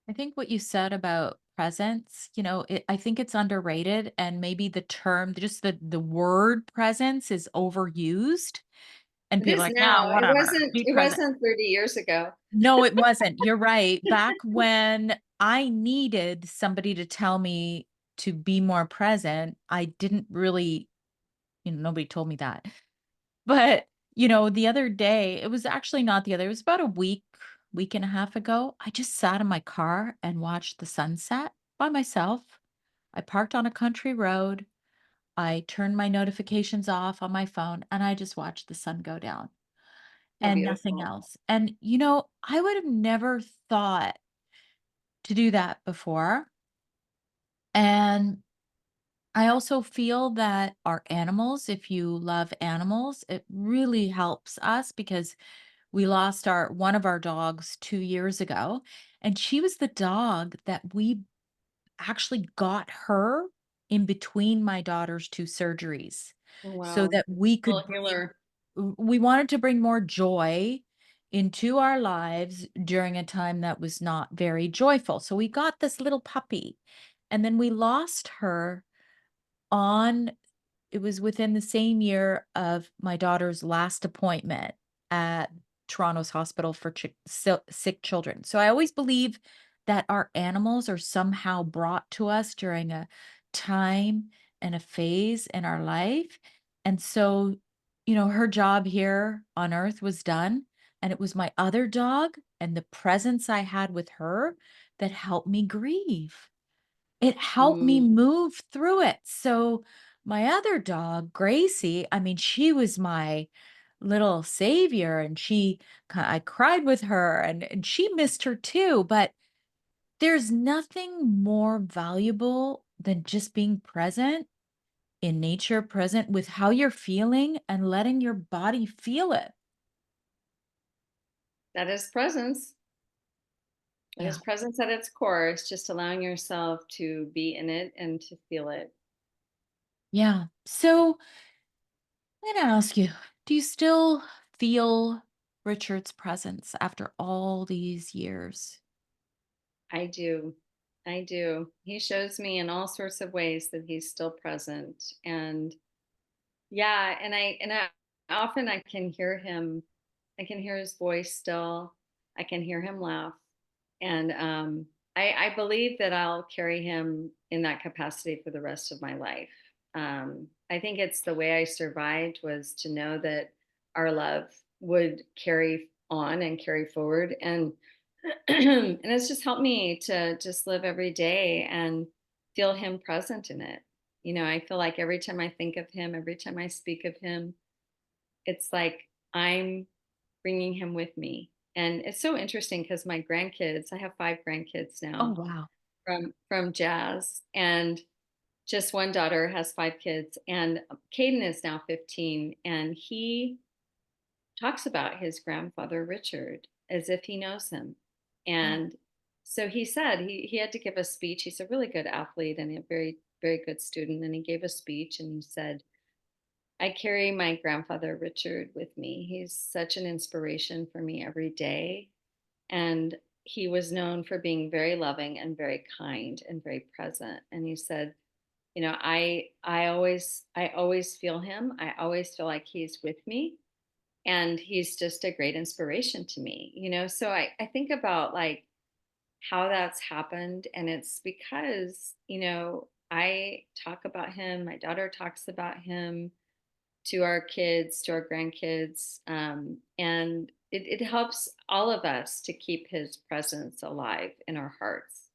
I think what you said about presence, I think it's underrated, and maybe the term, just the word presence is overused, and It people are is like, "Yeah, now. It whatever, wasn't be it present." wasn't 30 years ago. No, it wasn't. You're right. Back when I needed somebody to tell me to be more present, I didn't really, nobody told me that. But, the other day, it was actually not the other, it was about a week and a half ago. I just sat in my car and watched the sunset by myself. I parked on a country road. I turned my notifications off on my phone and I just watched the sun go down How and nothing beautiful. else. And, I would have never thought to do that before. And I also feel that our animals, if you love animals, it really helps us because we lost our one of our dogs 2 years ago, and she was the dog that we actually got her in between my daughter's 2 surgeries Oh, so wow. that we Little could bring healer. we wanted to bring more joy into our lives during a time that was not very joyful. So we got this little puppy, and then we lost her on it was within the same year of my daughter's last appointment at Toronto's Hospital for Sick Children. So I always believe that our animals are somehow brought to us during a time and a phase in our life. And so, her job here on earth was done. And it was my other dog and the presence I had with her that helped me grieve. It helped me Mm, move through it. So, my other dog, Gracie, I mean, she was my little savior, and I cried with her, and she missed her too, but there's nothing more valuable than just being present in nature, present with how you're feeling and letting your body feel it. that is presence. It Yeah. is presence at its core. It's just allowing yourself to be in it and to feel it. Yeah. So, I'm gonna ask you, do you still feel Richard's presence after all these years? I do. I do. He shows me in all sorts of ways that he's still present. And yeah, and I often I can hear him. I can hear his voice still. I can hear him laugh. And I believe that I'll carry him in that capacity for the rest of my life. I think it's the way I survived was to know that our love would carry on and carry forward. And and it's just helped me to just live every day and feel him present in it. I feel like every time I think of him, every time I speak of him, it's like I'm bringing him with me. And it's so interesting because my grandkids, I have 5 grandkids Oh, now wow. from Jazz, and just one daughter has 5 kids. And Caden is now 15, and he talks about his grandfather Richard as if he knows him. Oh, And so he said he had to give a speech. He's a really good athlete and a very, very good student. And he gave a speech and he said, I carry my grandfather Richard with me. He's such an inspiration for me every day. And he was known for being very loving and very kind and very present. And he said, I always feel him. I always feel like he's with me. And he's just a great inspiration to me. So I think about like how that's happened. And it's because, I talk about him, my daughter talks about him, to our kids, to our grandkids. And it helps all of us to keep his presence alive in our hearts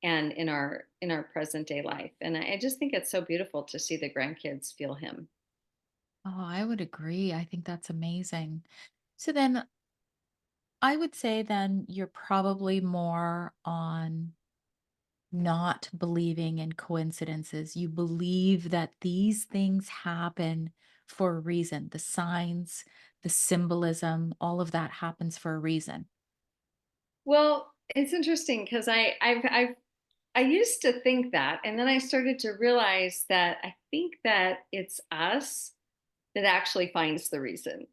and in our present day life. And I just think it's so beautiful to see the grandkids feel him. Oh, I would agree. I think that's amazing. So then I would say then you're probably more on not believing in coincidences. You believe that these things happen for a reason. The signs, the symbolism, all of that happens for a reason. Well, it's interesting because I used to think that, and then I started to realize that I think that it's us that actually finds the reason.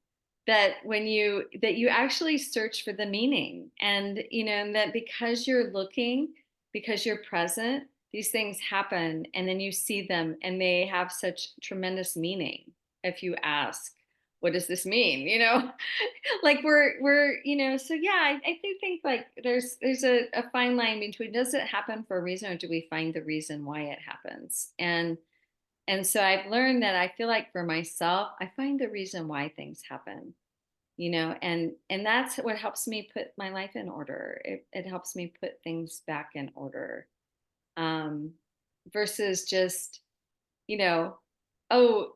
That that you actually search for the meaning, and and that because you're looking, because you're present, these things happen, and then you see them, and they have such tremendous meaning. If you ask, what does this mean? Like we're so yeah, I do think like there's a fine line between, does it happen for a reason, or do we find the reason why it happens? And so I've learned that I feel like for myself, I find the reason why things happen, and that's what helps me put my life in order. It helps me put things back in order. Um, Versus just, you know, oh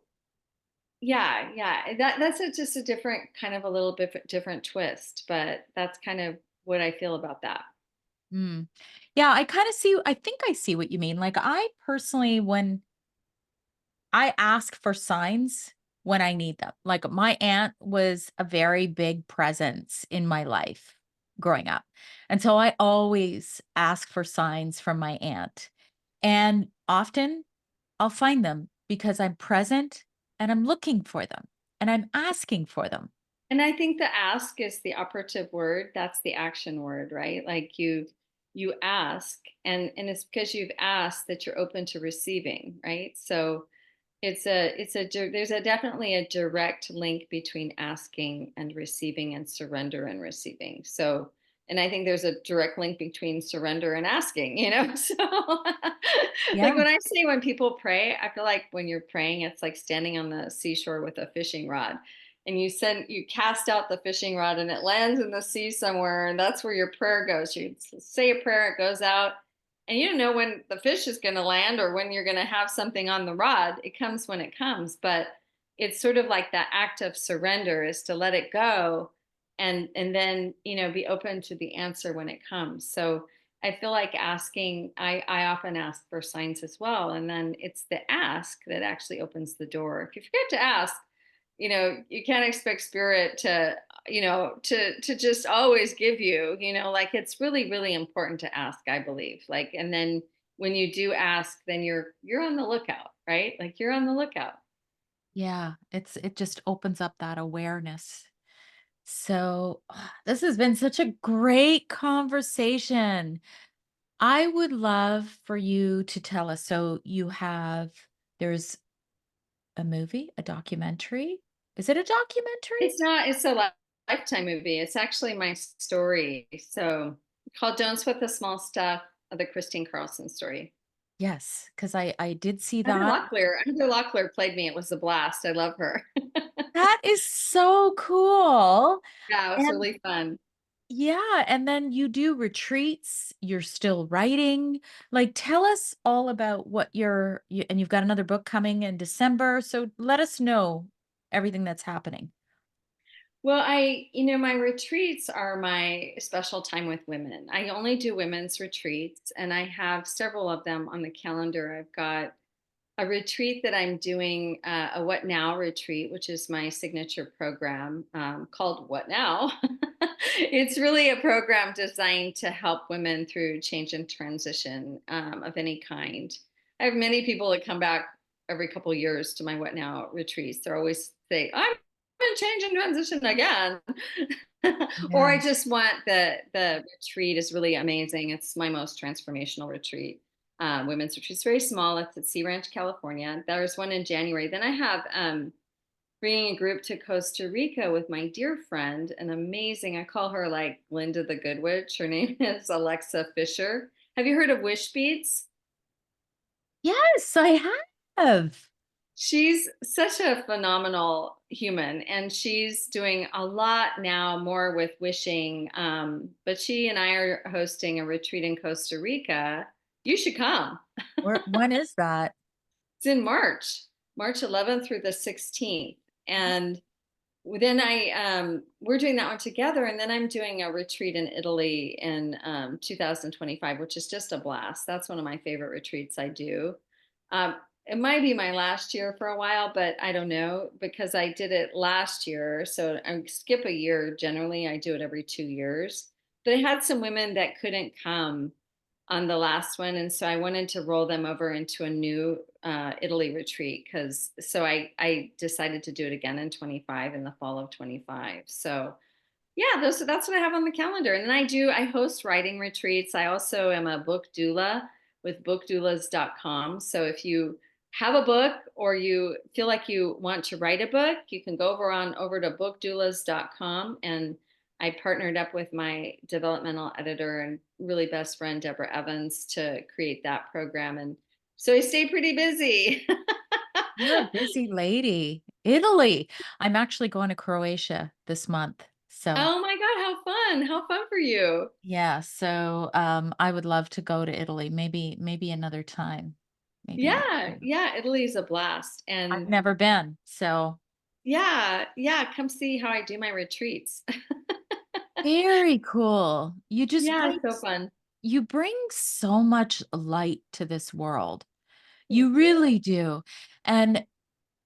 yeah, yeah. Just a different kind of a little bit different twist, but that's kind of what I feel about that. Mm. Yeah, I kind of see, I think I see what you mean. Like, I personally, when I ask for signs when I need them, like, my aunt was a very big presence in my life growing up. And so I always ask for signs from my aunt. And often I'll find them because I'm present and I'm looking for them and I'm asking for them. And I think the ask is the operative word. That's the action word, right? Like you ask, and it's because you've asked that you're open to receiving, right? So there's a definitely a direct link between asking and receiving, and surrender and receiving. So, and I think there's a direct link between surrender and asking, so Yeah. like when people pray, I feel like when you're praying, it's like standing on the seashore with a fishing rod, and you cast out the fishing rod and it lands in the sea somewhere, and that's where your prayer goes. You say a prayer, it goes out, and you don't know when the fish is going to land or when you're going to have something on the rod. It comes when it comes, but it's sort of like that act of surrender is to let it go, and then be open to the answer when it comes. So I feel like asking, I often ask for signs as well, and then it's the ask that actually opens the door. If you forget to ask, you can't expect spirit to to just always give you, like it's really really important to ask, I believe. Like, and then when you do ask, then you're on the lookout, right? Like you're on the lookout. Yeah. It just opens up that awareness. So, this has been such a great conversation. I would love for you to tell us. So, there's a movie, a documentary. Is it a documentary? It's not, it's a lifetime movie. It's actually my story. So called Don't Sweat the Small Stuff, the Kristine Carlson story. Yes, because I did see Heather that. Locklear played me. It was a blast. I love her. That is so cool. Yeah, it was And really fun. yeah, and then you do retreats, you're still writing. Like, tell us all about what and you've got another book coming in December, so let us know everything that's happening. Well, my retreats are my special time with women. I only do women's retreats, and I have several of them on the calendar. I've got a retreat that I'm doing, a What Now retreat, which is my signature program, called What Now. It's really a program designed to help women through change and transition, of any kind. I have many people that come back every couple years to my What Now retreats. They're always say, I'm in change and transition again. Or Yeah. I just want the retreat is really amazing. It's my most transformational retreat. Women's retreat is very small. It's at Sea Ranch, California. There's one in January. Then I have bringing a group to Costa Rica with my dear friend, an amazing, I call her like Linda the Good Witch. Her name is Alexa Fisher. Have you heard of Wish Beats? Yes, I have. She's such a phenomenal human, and she's doing a lot now more with wishing. But she and I are hosting a retreat in Costa Rica. You should come. When is that? It's in March, March 11th through the 16th. And then we're doing that one together, and then I'm doing a retreat in Italy in 2025, which is just a blast. That's one of my favorite retreats I do. Um, it might be my last year for a while, but I don't know because I did it last year. So I skip a year generally. I do it every 2 years. But I had some women that couldn't come on the last one, and so I wanted to roll them over into a new Italy retreat because I decided to do it again in 25 in the fall of 25. So yeah, that's what I have on the calendar. And then I host writing retreats. I also am a book doula with bookdoulas.com. So if you have a book or you feel like you want to write a book, you can go over to bookdoulas.com. And I partnered up with my developmental editor and really best friend Deborah Evans to create that program. And so I stay pretty busy. You're a busy lady. Italy. I'm actually going to Croatia this month. So, Oh my God, how fun. How fun for you. yeah, so I would love to go to Italy. Maybe another time. Maybe another Yeah, time. yeah, Italy is a blast. I've And never been. So, yeah, yeah, come see how I do my retreats. very cool. Yeah, it's so fun. You bring so much light to this world. Thank You you. really do. And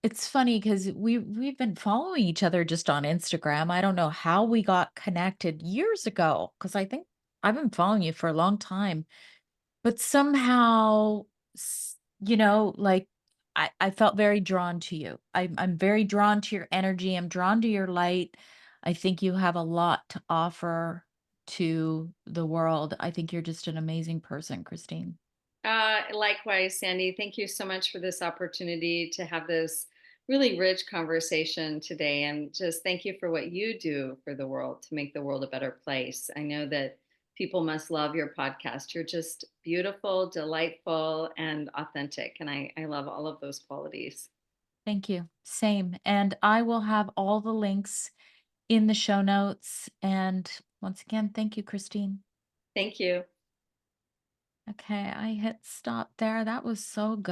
it's funny because we've been following each other just on Instagram. I don't know how we got connected years ago because I think I've been following you for a long time. But somehow, like I felt very drawn to you. I'm very drawn to your energy. I'm drawn to your light. I think you have a lot to offer to the world. I think you're just an amazing person, Christine. Likewise, Sandy, thank you so much for this opportunity to have this really rich conversation today. And just thank you for what you do for the world to make the world a better place. I know that people must love your podcast. You're just beautiful, delightful, and authentic. And I love all of those qualities. Thank you. Same. And I will have all the links in the show notes. And once again, thank you, Christine. Thank you. Okay, I hit stop there. That was so good.